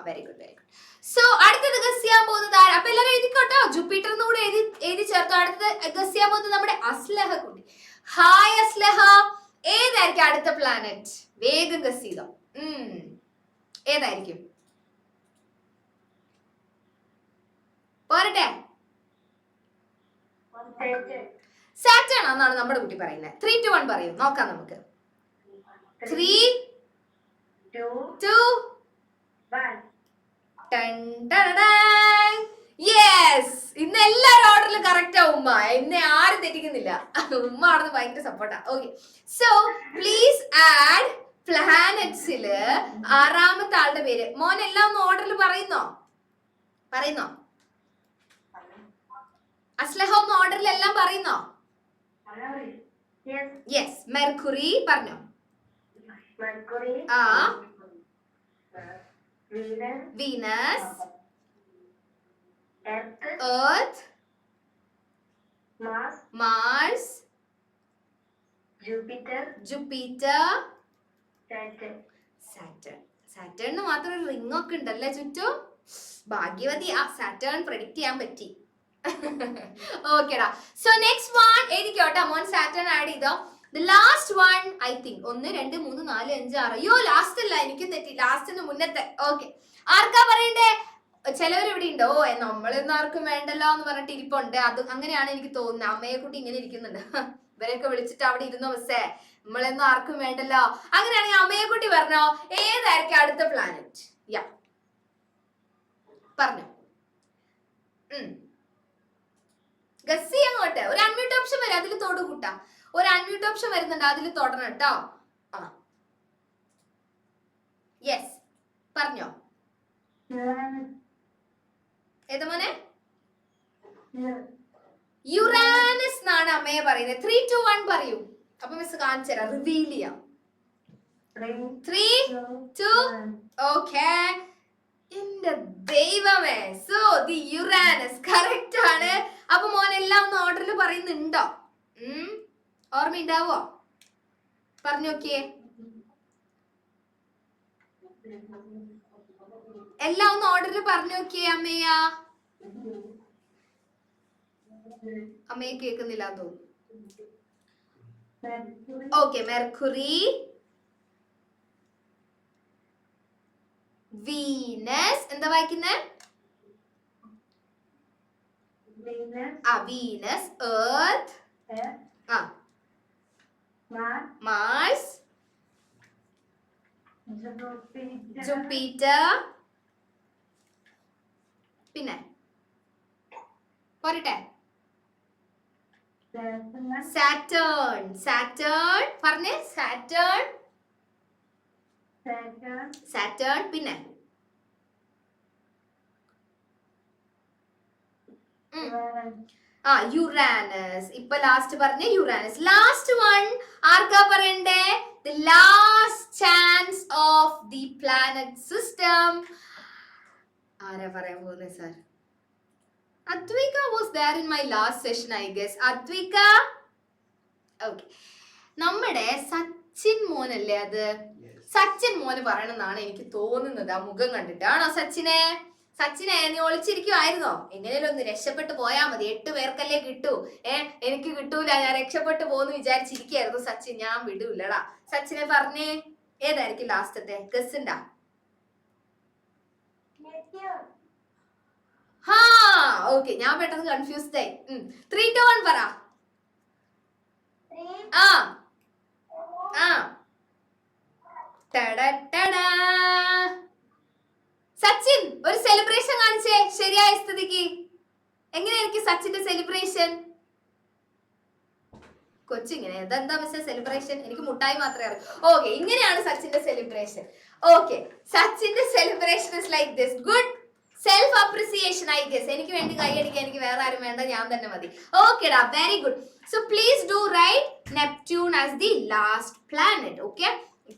Very good very good. So അടുത്തത് ഗസ് ചെയ്യാൻ പോകുന്നത് ആരാ? അപ്പൊ എല്ലാവരും എഴുതിക്കോട്ടോ. ജൂപ്പിറ്റർ കൂടെ എഴുതി ചേർത്തോ. അടുത്തത് ഗസ് ചെയ്യാൻ പോകുന്നത് നമ്മുടെ അസ്ലഹ കുട്ടി. ഹായ് അസ്ലഹ. ഏതായിരിക്കും അടുത്ത പ്ലാനറ്റ്? വേഗം ഗസ് ചെയ്തോ. ഏതായിരിക്കും? പോരട്ടെ. സാറ്റേൺ ആണെന്നാണ് നമ്മുടെ കുട്ടി പറയുന്നത്. 3 2 1 പറയൂ. നോക്കാം നമുക്ക്. 3 2 1. യെസ്. ഇന്ന് എല്ലാരും ഓർഡറിൽ കറക്റ്റ് ആ ഉമ്മ. എന്നെ ആരും തെറ്റിക്കുന്നില്ല. ഉമ്മ അവിടെ ഭയങ്കര സപ്പോർട്ടാ. ഓക്കെ. സോ പ്ലീസ് ആഡ് പ്ലാനറ്റ്സില് 6ാമത്തെ ആളുടെ പേര്. മോൻ എല്ലാം ഒന്ന് ഓർഡറിൽ പറയുന്നോ? അസ്ലഹ ഒന്ന് ഓർഡറിൽ എല്ലാം പറയുന്നോ? Yes. യെസ്. മെർക്കുറി പറഞ്ഞോ. Mercury. Venus. Venus, Earth. Earth, Mars. Mars, Jupiter. Jupiter, Saturn. സാറ്റേണിന് മാത്രം ഒരു റിംഗ് ഒക്കെ ഉണ്ടല്ലേ ചുറ്റും. ഭാഗ്യവതി. സാറ്റേൺ പ്രഡിക്റ്റ് ചെയ്യാൻ പറ്റി. ഓക്കെടാ. സോ നെക്സ്റ്റ് വൺ എഴുതിക്കോട്ടെ. മോൻ സാറ്റേൺ ആഡ് ചെയ്തോ. The last one I think 1 2 3 4 5 6. അയ്യോ ലാസ്റ്റ് അല്ല, എനിക്ക് തെറ്റി. ലാസ്റ്റിന് മുന്നത്തെ. ഓക്കെ. ആർക്കാ പറയണ്ടേ? ചിലവർ ഇവിടെ ഉണ്ടോ? നമ്മളൊന്നും ആർക്കും വേണ്ടല്ലോ എന്ന് പറഞ്ഞിട്ട് ഇരിപ്പുണ്ട്. അത് അങ്ങനെയാണ് എനിക്ക് തോന്നുന്നത്. അമ്മയെ കുട്ടി ഇങ്ങനെ ഇരിക്കുന്നുണ്ട്. ഇവരെയൊക്കെ വിളിച്ചിട്ട് അവിടെ ഇരുന്നോ മിസ്സേ, നമ്മളൊന്നും ആർക്കും വേണ്ടല്ലോ. അങ്ങനെയാണെങ്കിൽ അമ്മയെ കുട്ടി പറഞ്ഞോ, ഏതായിരിക്കും അടുത്ത പ്ലാനറ്റ്? പറഞ്ഞോ. ഗസ് അങ്ങോട്ട്. ഒരു അൺമ്യൂട്ട് ഓപ്ഷൻ വരും, അതിൽ തൊടു കൂട്ടാ. ഒരു അൺമ്യൂട്ട് ഓപ്ഷൻ വരുന്നുണ്ട്, അതിൽ തൊടണം കേട്ടോ. യെസ് പറഞ്ഞോ. ഏതാ മോനെ? യുറാനസ് എന്നാണ് അമ്മയെ പറയുന്നത്. 3 2 1 പറയൂ. അപ്പൊ മിസ് കാണിച്ചു തരാം. റിവീൽ ചെയ്യാം. 3 2 ഓക്കെ. എന്റെ ദൈവമേ. സോ ദി യുറാനസ് കറക്റ്റ് ആണ്. അപ്പൊ മോനെല്ലാം ഒന്ന് ഓർഡറിൽ പറയുന്നുണ്ടോ? ഓർമ്മയുണ്ടാവോ? പറഞ്ഞു നോക്കിയേ. എല്ലാം ഒന്ന് ഓർഡറിൽ പറഞ്ഞു നോക്കിയേ. അമ്മയെ കേൾക്കുന്നില്ല തോന്നുന്നു. ഓക്കെ. Mercury, Venus. എന്താ വായിക്കുന്നത്? Venus, Earth, Mars, Jupiter. പിന്നെ പോരട്ടെ. സാറ്റേൺ പറഞ്ഞേ. സാറ്റേൺ. പിന്നെ യുറാനസ്. ഇപ്പൊ ലാസ്റ്റ് പറഞ്ഞ യുറാനസ്. ലാസ്റ്റ് വൺ ആർക്കാ പറയണ്ടേ? The last chance of the planet system. ആരാ പറയാൻ പോകുന്നത് sir? Advika was there in my last session, I guess. Advika. Okay. നമ്മുടെ സച്ചിൻ മോനല്ലേ അത്? സച്ചിൻ മോന് പറയണമെന്നാണ് എനിക്ക് തോന്നുന്നത്, ആ മുഖം കണ്ടിട്ട്. ആണോ സച്ചിനെ? നീ ഒളിച്ചിരിക്കുവായിരുന്നോ? എങ്ങനെയും ഒന്ന് രക്ഷപ്പെട്ടു പോയാ മതി. 8 പേർക്കല്ലേ കിട്ടൂ. എനിക്ക് കിട്ടൂല, ഞാൻ രക്ഷപ്പെട്ടു പോന്ന് വിചാരിച്ചിരിക്കായിരുന്നു സച്ചിൻ. ഞാൻ വിടൂലടാ. സച്ചിനെ പറഞ്ഞേ, ഏതായിരിക്കും ലാസ്റ്റത്തെ ഗസ്സുണ്ടാ? ഓക്കെ. ഞാൻ പെട്ടെന്ന് കൺഫ്യൂസ്ഡ് ആയി. 3 2 1 പറ. സച്ചിൻ ഒരു സെലിബ്രേഷൻ കാണിച്ചേ ശരിയായ സ്ഥിതിക്ക്. എങ്ങനെയായിരിക്കും സച്ചിന്റെ സെലിബ്രേഷൻ? കൊച്ചിങ്ങനെ ഇതെന്താ മിസ്സേ സെലിബ്രേഷൻ? എനിക്ക് മുട്ടായി മാത്രമേ അറിയൂ. ഓക്കെ, ഇങ്ങനെയാണ് സച്ചിന്റെ സെലിബ്രേഷൻ. ഓക്കെ, സച്ചിന്റെ celebration is like this. Good self appreciation I guess. എനിക്ക് വേണ്ടി കൈയടിക്കാൻ എനിക്ക് വേറെ ആരും വേണ്ട, ഞാൻ തന്നെ മതി. ഓക്കെടാ, very good. So please do write Neptune as the last planet. Okay,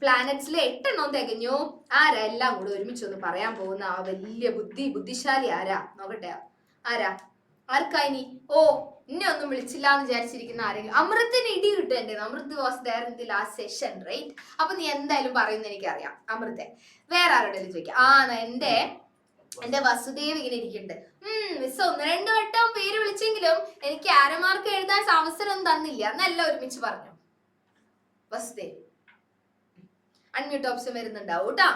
പ്ലാനറ്റ്സിൽ 8 എണ്ണം തികഞ്ഞു. ആരാ എല്ലാം കൂടെ ഒരുമിച്ചൊന്ന് പറയാൻ പോകുന്ന ആ വലിയ ബുദ്ധിശാലി ആരാ നോക്കട്ടെ? ആർക്കാ ഇനി? ഓ, ഇന്നെ ഒന്നും വിളിച്ചില്ല എന്ന് വിചാരിച്ചിരിക്കുന്ന ആരെങ്കിലും? അമൃത്തിന് ഇടി കിട്ടും എന്റെ. Amrit was there in the last session, right? അപ്പൊ നീ എന്തായാലും പറയുന്ന എനിക്കറിയാം. അമൃത്തെ വേറെ ആരോടെങ്കിലും ചോദിക്കാം. എന്റെ വസുദേവ് ഇങ്ങനെ ഇരിക്കുന്നുണ്ട്. മിസ് 1-2 വട്ടം പേര് വിളിച്ചെങ്കിലും എനിക്ക് ആരമാർക്ക് എഴുതാൻ അവസരം തന്നില്ല. എന്നെല്ലാം ഒരുമിച്ച് പറഞ്ഞു. വസുദേവ് അൺമ്യൂട്ട് ഓപ്ഷൻ വരുന്നുണ്ടാവും കേട്ടാ.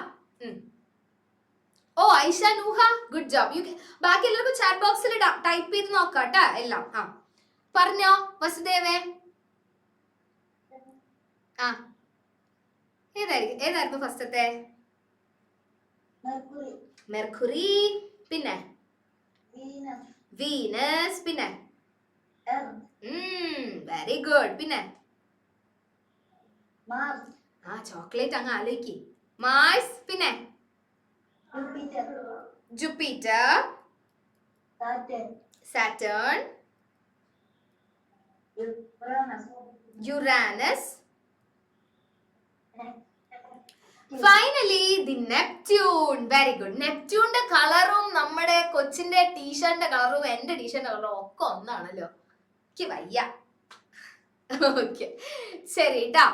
ഓ, ഐഷ നൂഹ, ഗുഡ് ജോബ്. ബാക്കി എല്ലാവർക്കും ചാറ്റ് ബോക്സിൽ ടൈപ്പ് ചെയ്ത് നോക്കാട്ടാ എല്ലാം. പറഞ്ഞോ വസുദേവേ. ഏതായിരുന്നു ഫസ്റ്റത്തെ? മെർക്കുറി, പിന്നെ വീനസ്, പിന്നെ വെരി ഗുഡ്. പിന്നെ ചോക്ലേറ്റ് അങ്ങ് ആലോചിക്ക്. മാർസ്, പിന്നെ Jupiter, Saturn, Uranus, finally the Neptune. Very good. നെപ്റ്റ്യൂണിന്റെ കളറും നമ്മുടെ കൊച്ചിന്റെ ടീഷർട്ടിന്റെ കളറും എന്റെ ടീഷർട്ടിന്റെ കളറും ഒക്കെ ഒന്നാണല്ലോ. എനിക്ക് വയ്യ. ഓക്കെ, ശരി ട്ടാ.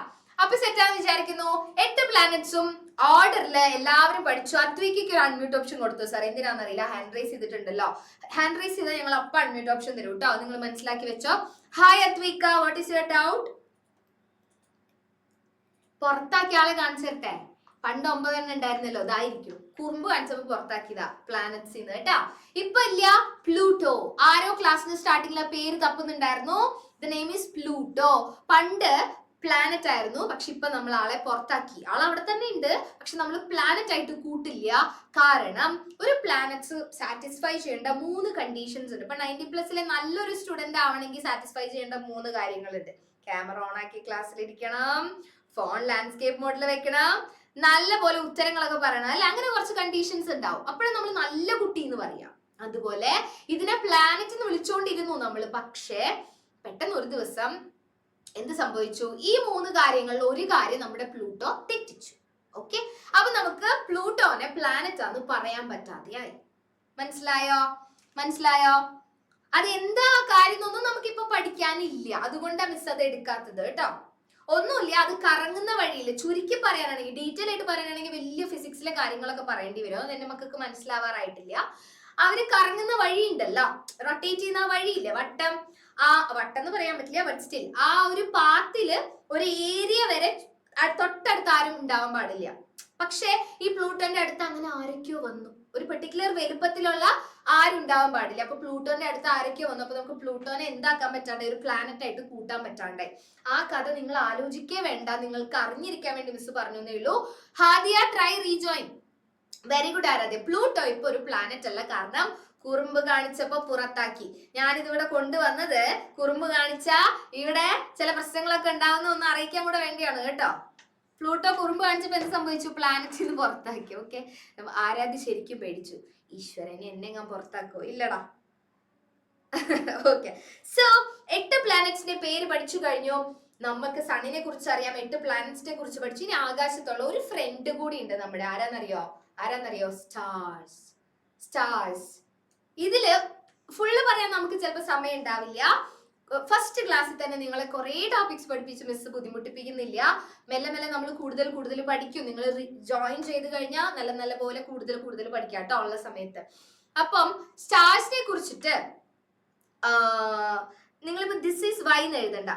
അപ്പൊ സെറ്റാന്ന് വിചാരിക്കുന്നു. 8 പ്ലാനറ്റ്സും ഓർഡറിൽ എല്ലാവരും പഠിച്ചു. അദ്വൈക്ക് ഒരു അൺമ്യൂട്ട് ഓപ്ഷൻ കൊടുത്തു സാർ. എന്തിനാണെന്നറിയില്ല, ഹാൻഡ് റൈസ് ചെയ്തിട്ടുണ്ടല്ലോ. ഹാൻഡ് റൈസ് ചെയ്താൽ ഞങ്ങൾ അപ്പൊ അൺമ്യൂട്ട് ഓപ്ഷൻ തരും കേട്ടോ. നിങ്ങൾ മനസ്സിലാക്കി വെച്ചോ. Hi Advaika, what is your doubt? പുറത്താക്കിയ ആളെ കാണിച്ചു തരട്ടെ. പണ്ട് 9 എണ്ണം ഉണ്ടായിരുന്നല്ലോ, അതായിരിക്കും. കുറുമ്പ് കാണിച്ചപ്പോ പുറത്താക്കിയതാ പ്ലാനറ്റ്സ് കേട്ടാ. ഇപ്പൊ ഇല്ല, പ്ലൂട്ടോ. ആരോ ക്ലാസ്സിന് സ്റ്റാർട്ടിങ്ങിൽ ആ പേര് തപ്പുന്നുണ്ടായിരുന്നു. The name is Pluto. പണ്ട് പ്ലാനറ്റ് ആയിരുന്നു, പക്ഷെ ഇപ്പൊ നമ്മൾ ആളെ പുറത്താക്കി. ആൾ അവിടെ തന്നെ ഉണ്ട്, പക്ഷെ നമ്മൾ പ്ലാനറ്റ് ആയിട്ട് കൂട്ടില്ല. കാരണം ഒരു പ്ലാനറ്റ്സ് സാറ്റിസ്ഫൈ ചെയ്യേണ്ട 3 കണ്ടീഷൻസ് ഉണ്ട്. ഇപ്പൊ 90+ നല്ലൊരു സ്റ്റുഡന്റ് ആവണമെങ്കിൽ സാറ്റിസ്ഫൈ ചെയ്യേണ്ട 3 കാര്യങ്ങളുണ്ട്. ക്യാമറ ഓൺ ആക്കി ക്ലാസ്സിൽ ഇരിക്കണം, ഫോൺ ലാൻഡ്സ്കേപ്പ് മോഡിൽ വെക്കണം, നല്ല പോലെ ഉത്തരങ്ങളൊക്കെ പറയണം, അല്ലെ? അങ്ങനെ കുറച്ച് കണ്ടീഷൻസ് ഉണ്ടാവും. അപ്പോഴും നമ്മൾ നല്ല കുട്ടി എന്ന് പറയാം. അതുപോലെ ഇതിനെ പ്ലാനറ്റ് എന്ന് വിളിച്ചുകൊണ്ടിരുന്നു നമ്മൾ. പക്ഷേ പെട്ടെന്ന് ഒരു ദിവസം എന്ത് സംഭവിച്ചു? ഈ 3 കാര്യങ്ങളിൽ ഒരു കാര്യം നമ്മുടെ പ്ലൂട്ടോ തെറ്റിച്ചു. ഓക്കെ, അപ്പൊ നമുക്ക് പ്ലൂട്ടോനെ പ്ലാനറ്റ് ആണെന്ന് പറയാൻ പറ്റാതെയായി. മനസ്സിലായോ? അത് എന്താ കാര്യം എന്നൊന്നും നമുക്കിപ്പോ പഠിക്കാനില്ല. അതുകൊണ്ടാണ് മിസ് അത് എടുക്കാത്തത് കേട്ടോ. ഒന്നുമില്ല, അത് കറങ്ങുന്ന വഴിയിൽ ചുരുക്കി പറയാനാണെങ്കിൽ, ഡീറ്റെയിൽ ആയിട്ട് പറയാനാണെങ്കിൽ വലിയ ഫിസിക്സിലെ കാര്യങ്ങളൊക്കെ പറയേണ്ടി വരും. അത് എന്റെ മക്കൾക്ക് മനസ്സിലാവാറായിട്ടില്ല. അവര് കറങ്ങുന്ന വഴി ഉണ്ടല്ലോ, റൊട്ടേറ്റ് ചെയ്യുന്ന വഴിയില്ലേ, വട്ടം എന്ന് പറയാൻ പറ്റില്ല, ബട്ട് സ്റ്റിൽ ആ ഒരു പാത്തില് ഒരു ഏരിയ വരെ തൊട്ടടുത്ത് ആരും ഉണ്ടാവാൻ പാടില്ല. പക്ഷെ ഈ പ്ലൂട്ടോന്റെ അടുത്ത് അങ്ങനെ ആരൊക്കെയോ വന്നു. ഒരു പെർട്ടിക്കുലർ വലുപ്പത്തിലുള്ള ആരും ഉണ്ടാവാൻ പാടില്ല. അപ്പൊ പ്ലൂട്ടോന്റെ അടുത്ത് ആരൊക്കെയോ വന്നു. അപ്പൊ നമുക്ക് പ്ലൂട്ടോനെ എന്താക്കാൻ പറ്റാണ്ടായി? ഒരു പ്ലാനറ്റ് ആയിട്ട് കൂട്ടാൻ പറ്റാണ്ടായി. ആ കഥ നിങ്ങൾ ആലോചിക്കേ വേണ്ട, നിങ്ങൾക്ക് അറിഞ്ഞിരിക്കാൻ വേണ്ടി മിസ് പറഞ്ഞു എന്നേ ഉള്ളൂ. Hadiya, try rejoin. Very good Aradhya. Pluto ഇപ്പൊ ഒരു പ്ലാനറ്റ് അല്ല, കാരണം കുറുമ്പ് കാണിച്ചപ്പോ പുറത്താക്കി. ഞാനിതിവിടെ കൊണ്ടുവന്നത് കുറുമ്പ് കാണിച്ച ഇവിടെ ചില പ്രശ്നങ്ങളൊക്കെ ഉണ്ടാവുന്ന ഒന്ന് അറിയിക്കാൻ കൂടെ വേണ്ടിയാണ് കേട്ടോ. പ്ലൂട്ടോ കുറുമ്പ് കാണിച്ചപ്പോ എന്ത് സംഭവിച്ചു? പ്ലാനറ്റിൽ നിന്ന് പുറത്താക്കി. ഓക്കെ, ആരാധ്യ ശരിക്കും പേടിച്ചു. ഈശ്വരനെ എന്നെ ഞാൻ പുറത്താക്കോ? ഇല്ലടാ. ഓക്കെ, സോ 8 പ്ലാനറ്റ്സിന്റെ പേര് പഠിച്ചു കഴിഞ്ഞു. നമുക്ക് സണ്ണിനെ കുറിച്ച് അറിയാം, 8 പ്ലാനറ്റ്സിനെ കുറിച്ച് പഠിച്ചു. ഇനി ആകാശത്തുള്ള ഒരു ഫ്രണ്ട് കൂടി ഉണ്ട് നമ്മുടെ. ആരാന്നറിയോ? സ്റ്റാർസ്. ഇതില് ഫുള്ള് പറയാൻ നമുക്ക് ചിലപ്പോൾ സമയം ഉണ്ടാവില്ല. ഫസ്റ്റ് ക്ലാസ്സിൽ തന്നെ നിങ്ങളെ കുറെ ടോപ്പിക്സ് പഠിപ്പിച്ച് മിസ് ബുദ്ധിമുട്ടിപ്പിക്കുന്നില്ല. മെല്ലെ നമ്മൾ കൂടുതൽ പഠിക്കും. നിങ്ങൾ ജോയിൻ ചെയ്ത് കഴിഞ്ഞാൽ നല്ല പോലെ കൂടുതൽ പഠിക്കാം കേട്ടോ ഉള്ള സമയത്ത്. അപ്പം സ്റ്റാർസിനെ കുറിച്ചിട്ട് നിങ്ങളിപ്പോ ദിസ് ഈസ് വൈ എന്ന് എഴുതണ്ട.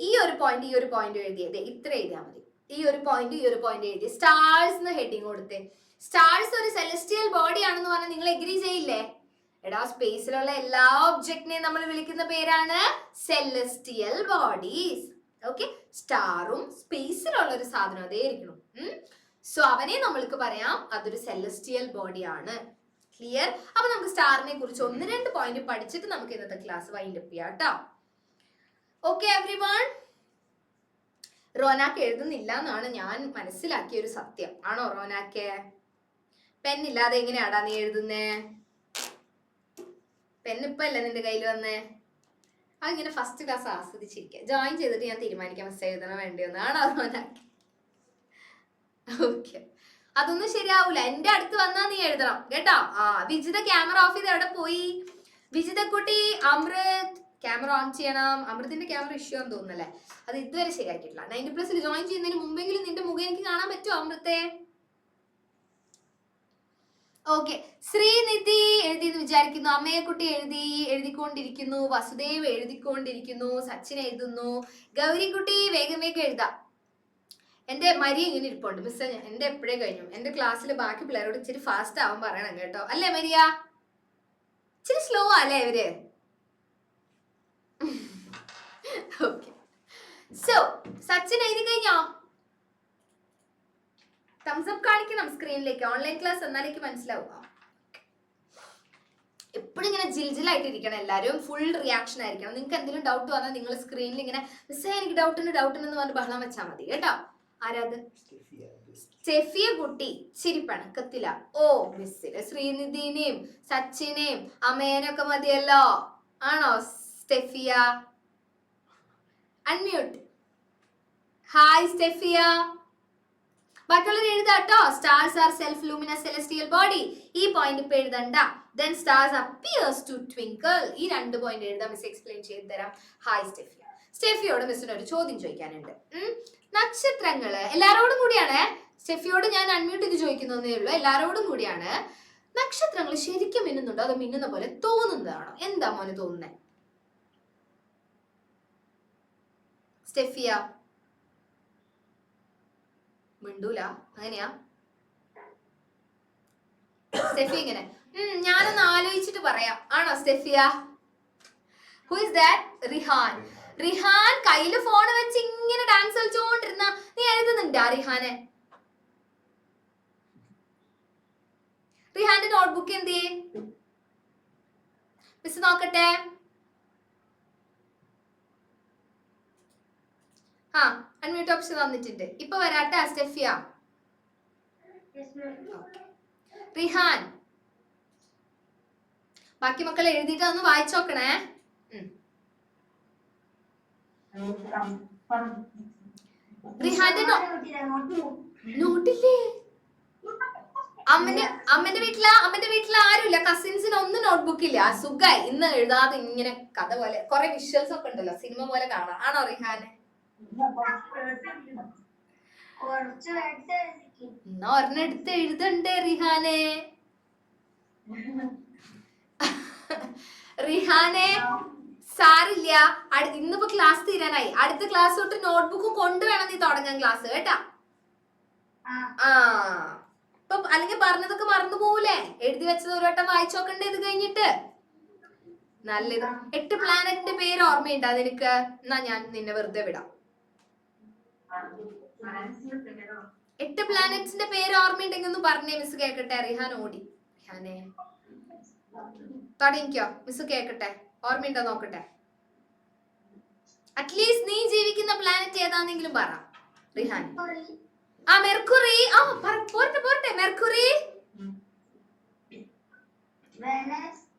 ഈ ഒരു പോയിന്റ് എഴുതിയത് ഇത്ര എഴുതിയാൽ മതി. ഈ ഒരു പോയിന്റ് എഴുതി സ്റ്റാർസ് എന്ന് ഹെഡിങ് കൊടുത്തേ. സ്റ്റാർസ് ഒരു സെലസ്റ്റിയൽ ബോഡി ആണെന്ന് പറഞ്ഞാൽ നിങ്ങൾ എഗ്രി ചെയ്യില്ലേ? എടാ, സ്പേസിലുള്ള എല്ലാ ഒബ്ജക്റ്റിനെയും നമ്മൾ വിളിക്കുന്ന പേരാണ് സെലസ്റ്റിയൽ ബോഡീസ്. ഓക്കെ, സ്റ്റാറും സ്പേസിലുള്ള ഒരു സാധനം അതേ ഇരിക്കണം. സോ അവനെ നമ്മൾക്ക് പറയാം അതൊരു സെലസ്റ്റിയൽ ബോഡി ആണ്. ക്ലിയർ? അപ്പൊ നമുക്ക് സ്റ്റാറിനെ കുറിച്ച് 1-2 പോയിന്റ് പഠിച്ചിട്ട് നമുക്ക് ഇന്നത്തെ ക്ലാസ് വൈൻഡ് അപ്പ് ചെയ്യാം കേട്ടോ. ഓക്കെ എവ്രിവൺ, റോനാക്ക് എഴുതുന്നില്ല എന്നാണ് ഞാൻ മനസ്സിലാക്കിയ ഒരു സത്യം. ആണോ റോനാക്കെ? പെന്നില്ലാതെ എങ്ങനെയാടാ നീ എഴുതുന്നേ? പെന്നിപ്പല്ലേ നിന്റെ കയ്യിൽ വന്നേ? അതിങ്ങനെ ഫസ്റ്റ് ക്ലാസ് ആസ്വദിച്ചിരിക്കുക. ജോയിൻ ചെയ്തിട്ട് ഞാൻ തീരുമാനിക്കാം മിസ് എഴുതണോ വേണ്ടിയെന്ന്. ആണോ റോനാക്ക്? ഓക്കെ, അതൊന്നും ശരിയാവൂല. എന്റെ അടുത്ത് വന്നാ നീ എഴുതണം കേട്ടോ. ആ വിജിത ക്യാമറ ഓഫ് ചെയ്ത് എവിടെ പോയി? വിജിത കുട്ടി, അമൃത് ക്യാമറ ഓൺ ചെയ്യണം. അമൃതിന്റെ ക്യാമറ ഇഷ്യൂ ആണെന്ന് തോന്നുന്നല്ലേ, അത് ഇതുവരെ ശരിയാക്കിയിട്ടില്ല. 90+ ജോയിൻ ചെയ്യുന്നതിന് മുമ്പെങ്കിലും നിന്റെ മുഖം എനിക്ക് കാണാൻ പറ്റുമോ അമൃത്തെ? ഓക്കെ, ശ്രീനിധി എഴുതി എന്ന് വിചാരിക്കുന്നു. അമ്മയെക്കുട്ടി എഴുതിക്കൊണ്ടിരിക്കുന്നു. വസുദേവ് എഴുതിക്കൊണ്ടിരിക്കുന്നു. സച്ചിൻ എഴുതുന്നു. ഗൗരിക്കുട്ടി വേഗം വേഗം എഴുതാം. എന്റെ മരി ഇങ്ങനെ ഇരിപ്പുണ്ട് മിസ്. എന്റെ എപ്പോഴേ കഴിഞ്ഞു. എന്റെ ക്ലാസ്സിൽ ബാക്കി പിള്ളേരോട് ഇച്ചിരി ഫാസ്റ്റ് ആവാൻ പറയണം കേട്ടോ. അല്ലേ മരിയ? ഇച്ചിരി സ്ലോ അല്ലേ ഇവര്? ഓക്കെ, സോ സച്ചിൻ എഴുതി കഴിഞ്ഞോ? തംസ് അപ്പ് കാണിക്കണം സ്ക്രീനിലേക്ക്. ഓൺലൈൻ ക്ലാസ് എന്നാലേക്ക് മനസ്സിലാവുക. എപ്പോഴും ഇങ്ങനെ ജിൽജിലായിട്ടിരിക്കണം എല്ലാവരും. ഫുൾ റിയാക്ഷൻ ആയിരിക്കണം. നിങ്ങൾക്ക് എന്തെങ്കിലും ഡൗട്ട് വന്നാൽ നിങ്ങൾ സ്ക്രീനിൽ ഇങ്ങനെ മിസ്സേ എനിക്ക് ഡൗട്ട് ഉണ്ട് എന്ന് പറഞ്ഞ് ബഹളം വെച്ചാൽ മതി കേട്ടോ. ആരാത്? സ്റ്റെഫിയ കുട്ടി ചിരി പണക്കത്തില. ഓ മിസ്സില് ശ്രീനിധിനെയും സച്ചിനെയും അമേനൊക്കെ മതിയല്ലോ. ആണോ സ്റ്റെഫിയ? അൺമ്യൂട്ട്. Hi Stefia. ബാക്കിയുള്ളവർ എഴുതാട്ടോ. Stars are self luminous celestial body. ഈ പോയിന്റ് ഇപ്പൊ എഴുതണ്ട. Then stars appears to twinkle. ഈ 2 പോയിന്റ് എഴുതാം. മിസ് എക്സ്പ്ലെയിൻ ചെയ്ത് തരാം. ഹായ് സ്റ്റെഫിയ. സ്റ്റെഫിയോട് മിസ്സിന് ഒരു ചോദ്യം ചോദിക്കാനുണ്ട്. നക്ഷത്രങ്ങള് എല്ലാരോടും കൂടിയാണ്. സ്റ്റെഫിയോട് ഞാൻ അൺമ്യൂട്ട് ചെയ്ത് ചോദിക്കുന്നതേ ഉള്ളൂ. എല്ലാരോടും കൂടിയാണ്. നക്ഷത്രങ്ങൾ ശരിക്കും മിന്നുന്നുണ്ടോ അതോ മിന്നുന്ന പോലെ തോന്നുന്നതാണോ? എന്താ മോനെ തോന്നുന്നേ? സ്റ്റെഫിയ മിണ്ടൂല. അങ്ങനെയാ സ്റ്റെഫി? ഇങ്ങനെ ഞാനൊന്ന് ആലോചിച്ചിട്ട് പറയാം. ആണോ Stefia? Who is that? Rihan. Rihan കയ്യില് ഫോൺ വെച്ച് ഇങ്ങനെ ഡാൻസ് കളിച്ചോണ്ടിരുന്ന നീ എഴുതുന്നുണ്ടാ റിഹാനെ? റിഹാന്റെ നോട്ട്ബുക്ക് എന്തിയെ? മിസ് നോക്കട്ടെ. ആ അൺമ്യൂട്ട് ഓപ്ഷൻ തന്നിട്ടുണ്ട്. ഇപ്പൊ വരാട്ടെ സ്റ്റെഫിയ. റിഹാൻ ബാക്കി മക്കൾ എഴുതിയിട്ട് ഒന്ന് വായിച്ചു നോക്കണേ. റിഹാന്റെ നോട്ടില്ലേ? അമ്മന്റെ വീട്ടില് ആരുമില്ല. കസിൻസിന് ഒന്നും നോട്ട്ബുക്ക് ഇല്ല. സുഖായി ഇന്ന് എഴുതാതെ ഇങ്ങനെ കഥ പോലെ കുറെ വിഷ്വൽസ് ഒക്കെ ഉണ്ടല്ലോ, സിനിമ പോലെ കാണാം. ആണോ റിഹാന്? എന്നാ ഒരെണ്ണെടുത്ത് എഴുതണ്ടേ റിഹാനെ? റിഹാനെ സാരില്ല. ഇന്നിപ്പോ ക്ലാസ് തീരാനായി. അടുത്ത ക്ലാസ് തൊട്ട് നോട്ട്ബുക്ക് കൊണ്ടുവേണം നീ തുടങ്ങാൻ ക്ലാസ് കേട്ടാ. ആ ഇപ്പൊ അല്ലെങ്കിൽ പറഞ്ഞതൊക്കെ മറന്നു പോവൂലേ? എഴുതി വെച്ചത് ഒരു വട്ടം വായിച്ചു നോക്കണ്ടേ ഇത് കഴിഞ്ഞിട്ട്? നല്ലത്. 8 പ്ലാനറ്റിന്റെ പേര് ഓർമ്മയുണ്ടോ നിനക്ക്? എന്നാ ഞാൻ നിന്നെ വെറുതെ വിടാം. 8 പ്ലാനറ്റ്സിന്റെ പേര് ഓർമ്മയുണ്ടെങ്കിൽ ഒന്ന് പറഞ്ഞേ മിസ് കേക്കട്ടെ. റിഹാൻ ഓടി. റിഹാനെ തുടങ്ങിക്കോ, മിസ് കേക്കട്ടെ. ഓർമ്മയുണ്ടോ നോക്കട്ടെ. അറ്റ്ലീസ്റ്റ് നീ ജീവിക്കുന്ന പ്ലാനറ്റ് ഏതാണെങ്കിലും പറ റിഹാൻ. ആ മെർക്കുറി. ആ പോരട്ടെ. Mercury,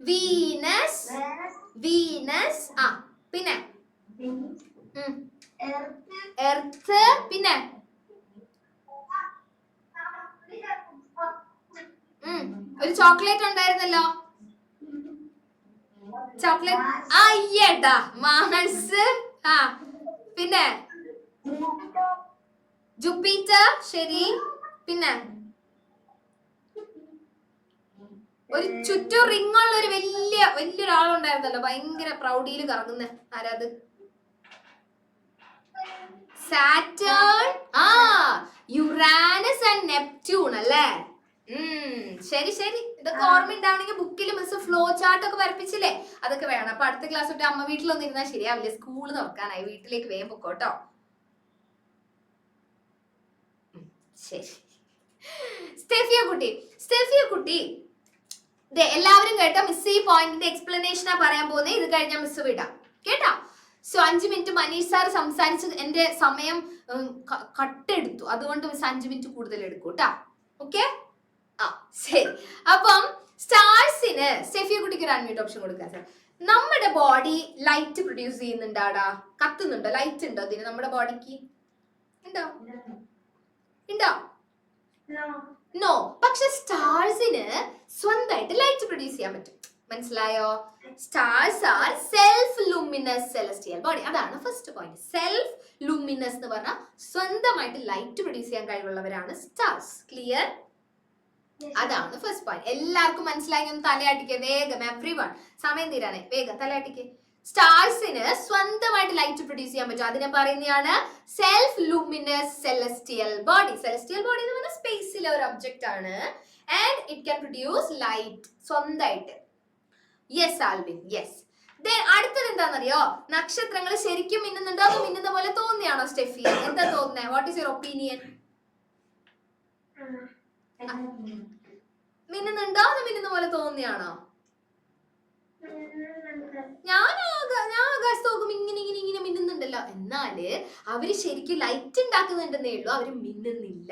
Venus. ആ പിന്നെ എർത്ത്. പിന്നെ ഒരു ചോക്ലേറ്റ് ഉണ്ടായിരുന്നല്ലോ. ചോക്ലേറ്റ്. അയ്യടാ മാർസ്. ആ പിന്നെ ജൂപ്പിറ്റർ. ശരി. പിന്നെ ഒരു ചുറ്റും റിംഗ് ഉള്ള ഒരു വലിയൊരാളുണ്ടായിരുന്നല്ലോ, ഭയങ്കര പ്രൗഡിയിൽ കറങ്ങുന്ന. ആരാത്? സാറ്റേൺ. ആ യുറാനസ് ആൻഡ് നെപ്റ്റ്യൂൺ അല്ലേ? ശരി. ഇതൊക്കെ ഓർമ്മ ഉണ്ടാവണമെങ്കിൽ ബുക്കിൽ മിസ് ഫ്ലോ ചാർട്ട് ഒക്കെ വരപ്പിച്ചില്ലേ? അതൊക്കെ വേണം. അപ്പൊ അടുത്ത ക്ലാസ് തൊട്ട് അമ്മ വീട്ടിലൊന്നും ഇരുന്നാൽ ശരിയാവില്ല. സ്കൂള് തുറക്കാനായി. വീട്ടിലേക്ക് വേഗം പൊക്കോട്ടോ. ശരി. സ്റ്റെഫിയ കുട്ടി എല്ലാവരും കേട്ടോ. മിസ് ഈ പോയിന്റിന്റെ എക്സ്പ്ലനേഷനാ പറയാൻ പോകുന്നത്. ഇത് കഴിഞ്ഞാൽ മിസ് വിടാം കേട്ടോ. സോ 5 മിനിറ്റ് മനീഷ് സാർ സംസാരിച്ച് എന്റെ സമയം കട്ടെടുത്തു, അതുകൊണ്ട് മിസ് 5 മിനിറ്റ് കൂടുതൽ എടുക്കൂ കേട്ടാ. ഓക്കെ, ആ ശരി. അപ്പം സ്റ്റാർസിന് സ്റ്റെഫിയ കുട്ടിക്ക് ഒരു അൺമ്യൂട്ട് ഓപ്ഷൻ കൊടുക്കാൻ സാർ. നമ്മുടെ ബോഡി ലൈറ്റ് പ്രൊഡ്യൂസ് ചെയ്യുന്നുണ്ടാടാ? കത്തുന്നുണ്ടോ? ലൈറ്റ് ഉണ്ടോ അതിന് നമ്മുടെ ബോഡിക്ക്? ഉണ്ടോ? ഉണ്ടോ? നോ. പക്ഷെ സ്റ്റാർസിന് സ്വന്തമായിട്ട് ലൈറ്റ് പ്രൊഡ്യൂസ് ചെയ്യാൻ പറ്റും. മനസ്സിലായോ? Stars are self luminous celestial body. അതാണ് ഫസ്റ്റ് പോയിന്റ്. സെൽഫ് ലൂമിനസ് എന്ന് പറഞ്ഞാൽ സ്വന്തമായിട്ട് ലൈറ്റ് പ്രൊഡ്യൂസ് ചെയ്യാൻ കഴിവുള്ളവരാണ് സ്റ്റാർസ്. ക്ലിയർ? അതാണ് ഫസ്റ്റ് പോയിന്റ്. എല്ലാവർക്കും മനസ്സിലായി? ഒന്ന് തലയാട്ടിക്ക് വേഗം, എവ്രി വൺ. സമയം തീരാനേ, വേഗം തലയാട്ടിക്ക്. സ്റ്റാർസിന് സ്വന്തമായിട്ട് ലൈറ്റ് പ്രൊഡ്യൂസ് ചെയ്യാൻ പറ്റും. അതിനെ പറയുന്നതാണ് self luminous celestial body. Celestial body എന്ന് പറഞ്ഞാൽ സ്പേസിലെ ഒരു ഒബ്ജക്റ്റ് ആണ്. And it can produce light സ്വന്തമായിട്ട്. Yes Alvin, yes. അടുത്തത് എന്താണെന്നറിയോ? നക്ഷത്രങ്ങൾ ശരിക്കും മിന്നുന്നുണ്ടോ അതോ മിന്നുന്ന പോലെ തോന്നിയാണോ സ്റ്റെഫിയ? എന്താ തോന്നുന്നേ? What is your opinion? മിന്നുന്നുണ്ടോ അതോ മിന്നുന്ന പോലെ തോന്നിയാണോ? ഞാൻ ആകാശത്ത് നോക്കുമ്പോ ഇങ്ങനെ മിന്നുന്നുണ്ടല്ലോ. എന്നാല് അവര് ശരിക്കും ലൈറ്റ് ഉണ്ടാക്കുന്നുണ്ടെന്നേ ഉള്ളൂ, അവര് മിന്നുന്നില്ല.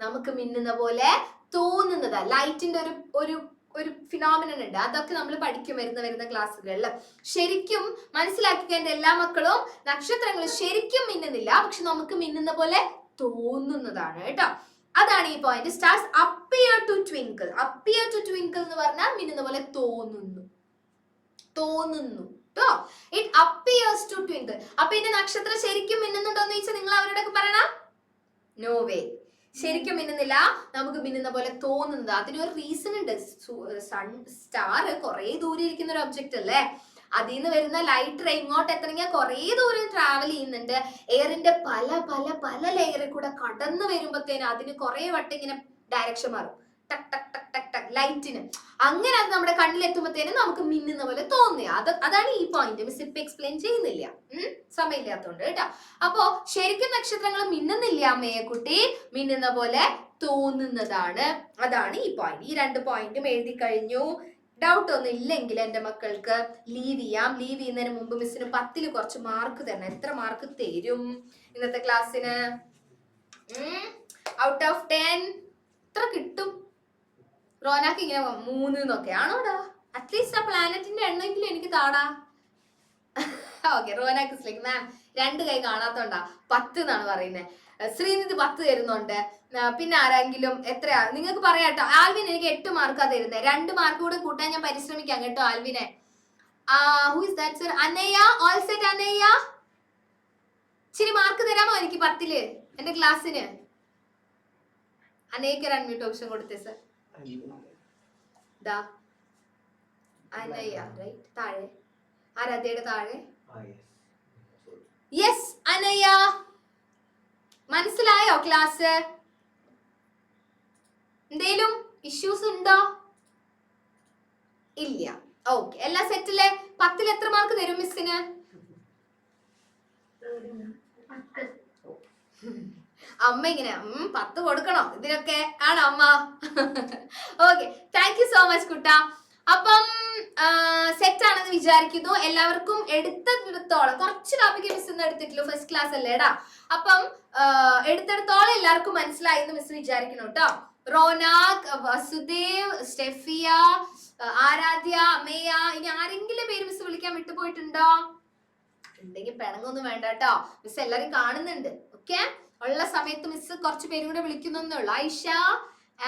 നമുക്ക് മിന്നുന്ന പോലെ തോന്നുന്നതാ. ലൈറ്റിന്റെ ഒരു ഒരു ഫിനോമിനൻ ഉണ്ട്, അതൊക്കെ നമ്മൾ പഠിക്കും വരുന്ന ക്ലാസ്സുകളിൽ. ശരിക്കും മനസ്സിലാക്കിക്കേണ്ട എല്ലാ മക്കളും, നക്ഷത്രങ്ങൾ ശരിക്കും മിന്നുന്നില്ല, പക്ഷെ നമുക്ക് മിന്നുന്ന പോലെ തോന്നുന്നതാണ് കേട്ടോ. അതാണ് ഈ point. Stars appear to twinkle. Appear to twinkle എന്ന് പറഞ്ഞാൽ മിന്നുന്ന പോലെ തോന്നുന്നു കേട്ടോ. It appears to twinkle. അപ്പൊ ഇനി നക്ഷത്രം ശരിക്കും മിന്നുന്നുണ്ടോ എന്ന് ചോദിച്ചാൽ നിങ്ങൾ അവരോടൊക്കെ പറയണം, നോ വേ, ശരിക്കും മിന്നുന്നില്ല, നമുക്ക് മിന്നുന്ന പോലെ തോന്നുന്നത്. അതിനൊരു റീസൺ ഉണ്ട്. സ്റ്റാർ കുറെ ദൂരെ ഇരിക്കുന്ന ഒരു ഒബ്ജക്റ്റ് അല്ലേ, അതിൽ നിന്ന് വരുന്ന ലൈറ്റ് റേ ഇങ്ങോട്ട് എത്തണമെങ്കിൽ കുറെ ദൂരം ട്രാവൽ ചെയ്യുന്നുണ്ട്. എയറിന്റെ പല പല പല ലെയറിൽ കൂടെ കടന്നു വരുമ്പോഴത്തേനും അതിന് കുറെ വട്ടം ഇങ്ങനെ ഡയറക്ഷൻ മാറും, ടക് ടക് ടക് ടക് ടക് ലൈറ്റിന്. അങ്ങനെ അത് നമ്മുടെ കണ്ണിലെത്തുമ്പോഴത്തേനും നമുക്ക് മിന്നുന്ന പോലെ തോന്നിയ അതാണ് ഈ പോയിന്റ്. മിസ് ഇപ്പൊ എക്സ്പ്ലെയിൻ ചെയ്യുന്നില്ല, സമയമില്ലാത്തതുകൊണ്ട് കേട്ടോ. അപ്പോ ശരിക്കും നക്ഷത്രങ്ങൾ മിന്നുന്നില്ല അമ്മയെ കുട്ടി, മിന്നുന്ന പോലെ തോന്നുന്നതാണ്. അതാണ് ഈ പോയിന്റ്. ഈ 2 പോയിന്റും എഴുതി കഴിഞ്ഞു. ഡൗട്ട് ഒന്നും ഇല്ലെങ്കിൽ എന്റെ മക്കൾക്ക് ലീവ് ചെയ്യാം. ലീവ് ചെയ്യുന്നതിന് മുമ്പ് മിസ്സിന് 10ൽ കുറച്ച് മാർക്ക് തരണം. എത്ര മാർക്ക് തരും ഇന്നത്തെ ക്ലാസ്സിന്? ഔട്ട് ഓഫ് 10 എത്ര കിട്ടും? റോനാക്ക് ഇങ്ങനെ 3 എന്നൊക്കെ ആണോടാ? അറ്റ്ലീസ്റ്റ് ആ പ്ലാനറ്റിന്റെ എണ്ണമെങ്കിലും എനിക്ക് താടാ. ഓക്കെ, റോനാക്ക് സ്ലിക്ക് മാം 2 കൈ കാണാത്തോണ്ടാ 10 എന്നാണ് പറയുന്നത്. ശ്രീനിധി 10 തരുന്നുണ്ട്. പിന്നെ ആരെങ്കിലും എത്രയാ നിങ്ങൾക്ക് പറയാട്ടോ. ആൽവിൻ എനിക്ക് 8 മാർക്കാ തരുന്നത്. 2 മാർക്ക് കൂടെ കൂട്ടാൻ ഞാൻ പരിശ്രമിക്കാം കേട്ടോ ആൽവിനെ. Who is that sir? Anaya, all set Anaya? ഇച്ചിരി മാർക്ക് തരാമോ എനിക്ക് 10ല് എന്റെ ക്ലാസ്സിന്? അനയ്ക്ക് ഒരു അൺമ്യൂട്ട് ഓപ്ഷൻ കൊടുത്തേ സർ. അനയ്യ റൈറ്റ്, താഴെ ആരാധ്യയുടെ താഴെ. യെസ് അനയ്യ, മനസ്സിലായോ ക്ലാസ്? എന്തേലും ഇഷ്യൂസ് ഉണ്ടോ? ഇല്ല. ഓക്കെ, എല്ലാ സെറ്റിലെ 10ൽ എത്ര മാർക്ക് തരും മിസ്സിന്? 10. അമ്മ ഇങ്ങനെ 10 കൊടുക്കണോ ഇതിനൊക്കെ? ആണോ അമ്മ? Okay, thank you so much കുട്ടാ. അപ്പം സെറ്റ് ആണെന്ന് വിചാരിക്കുന്നു. എല്ലാവർക്കും എടുത്തെടുത്തോളം കുറച്ച് ടോപ്പിക്ക് മിസ് ഒന്നും എടുത്തിട്ടില്ല, ഫസ്റ്റ് ക്ലാസ് അല്ലേടാ. അപ്പം എടുത്തെടുത്തോളം എല്ലാവർക്കും മനസ്സിലായി എന്ന് മിസ് വിചാരിക്കണം കേട്ടോ. റോനാക്, വസുദേവ്, സ്റ്റെഫിയ, ആരാധ്യ, അമേയ, ഇനി ആരെങ്കിലും പേര് മിസ് വിളിക്കാൻ വിട്ടുപോയിട്ടുണ്ടോ? ഉണ്ടെങ്കിൽ പിണങ്ങൊന്നും വേണ്ട കേട്ടോ, മിസ് എല്ലാരും കാണുന്നുണ്ട്. ഓക്കെ, ഉള്ള സമയത്ത് മിസ് കുറച്ച് പേരും കൂടെ വിളിക്കുന്നേ ഉള്ളൂ. ഐഷ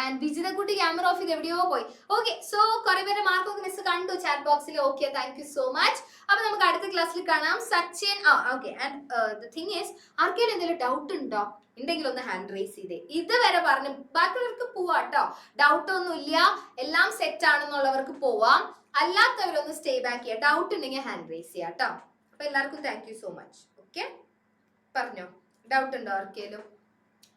ആൻഡ് വിജിത കുട്ടി ക്യാമറ ഓഫ് ചെയ്ത് എവിടെയോ പോയി. ഓക്കെ, സോ കുറെ പേരുടെ മാർക്കൊക്കെ മിസ് കണ്ടു ചാറ്റ് ബോക്സിൽ. Okay, thank you so much. അപ്പൊ നമുക്ക് അടുത്ത ക്ലാസ്സിൽ കാണാം. Sachin, okay. And the thing is, ആർക്കെങ്കിലും എന്തെങ്കിലും ഡൗട്ട് ഉണ്ടോ? ഉണ്ടെങ്കിൽ ഒന്ന് ഹാൻഡ് റേസ് ചെയ്തേ. ഇതുവരെ പറഞ്ഞു ബാക്കിയുള്ളവർക്ക് പോവാട്ടോ, ഡൗട്ട് ഒന്നും ഇല്ല, എല്ലാം സെറ്റ് ആണെന്നുള്ളവർക്ക് പോവാം. അല്ലാത്തവരൊന്ന് സ്റ്റേ ബാക്ക് ചെയ്യാം. ഡൗട്ട് ഉണ്ടെങ്കിൽ ഹാൻഡ് റേസ് ചെയ്യാം കേട്ടോ. അപ്പൊ എല്ലാവർക്കും thank you so much. Okay, പറഞ്ഞോ, ഡൗട്ട് ഉണ്ടോ ആർക്കെങ്കിലും?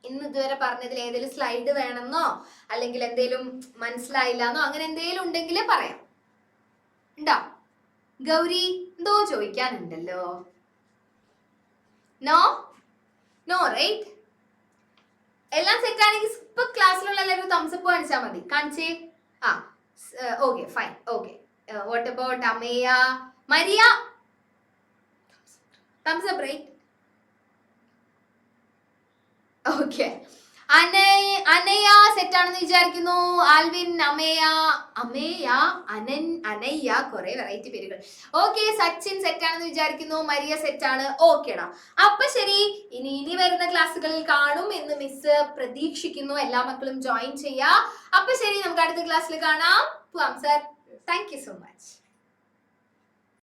ഇന്ന് ഇതുവരെ പറഞ്ഞതിൽ ഏതെങ്കിലും സ്ലൈഡ് വേണമെന്നോ അല്ലെങ്കിൽ എന്തെങ്കിലും മനസ്സിലായില്ലെന്നോ അങ്ങനെ എന്തെങ്കിലും ഉണ്ടെങ്കിൽ പറയാം. ഉണ്ടോ? ഗൗരി എന്തോ ചോദിക്കാനുണ്ടല്ലോ. No no right? എല്ലാം സെറ്റ് ആണെങ്കിൽ ഇപ്പൊ ക്ലാസ്സിലുള്ള എല്ലാവരും തംസപ്പ് കാണിച്ചാൽ മതി. കാണിച്ചേ. Okay fine. Okay, what about Ameya, Maria? Thumbs up right. Okay. Anaya set ആണെന്ന് വിചാരിക്കുന്നു. ആൽവിൻ, അനയ്യ, കുറെ വെറൈറ്റി പേരുകൾ. ഓക്കെ, സച്ചിൻ സെറ്റ് ആണെന്ന് വിചാരിക്കുന്നു. മരിയ സെറ്റ് ആണ്. ഓക്കേടാ. അപ്പൊ ശരി, ഇനി വരുന്ന ക്ലാസ്സുകളിൽ കാണും എന്ന് മിസ് പ്രതീക്ഷിക്കുന്നു. എല്ലാ മക്കളും ജോയിൻ ചെയ്യാ. അപ്പൊ ശരി, നമുക്ക് അടുത്ത ക്ലാസ്സിൽ കാണാം. പോവാം sir. Thank you so much.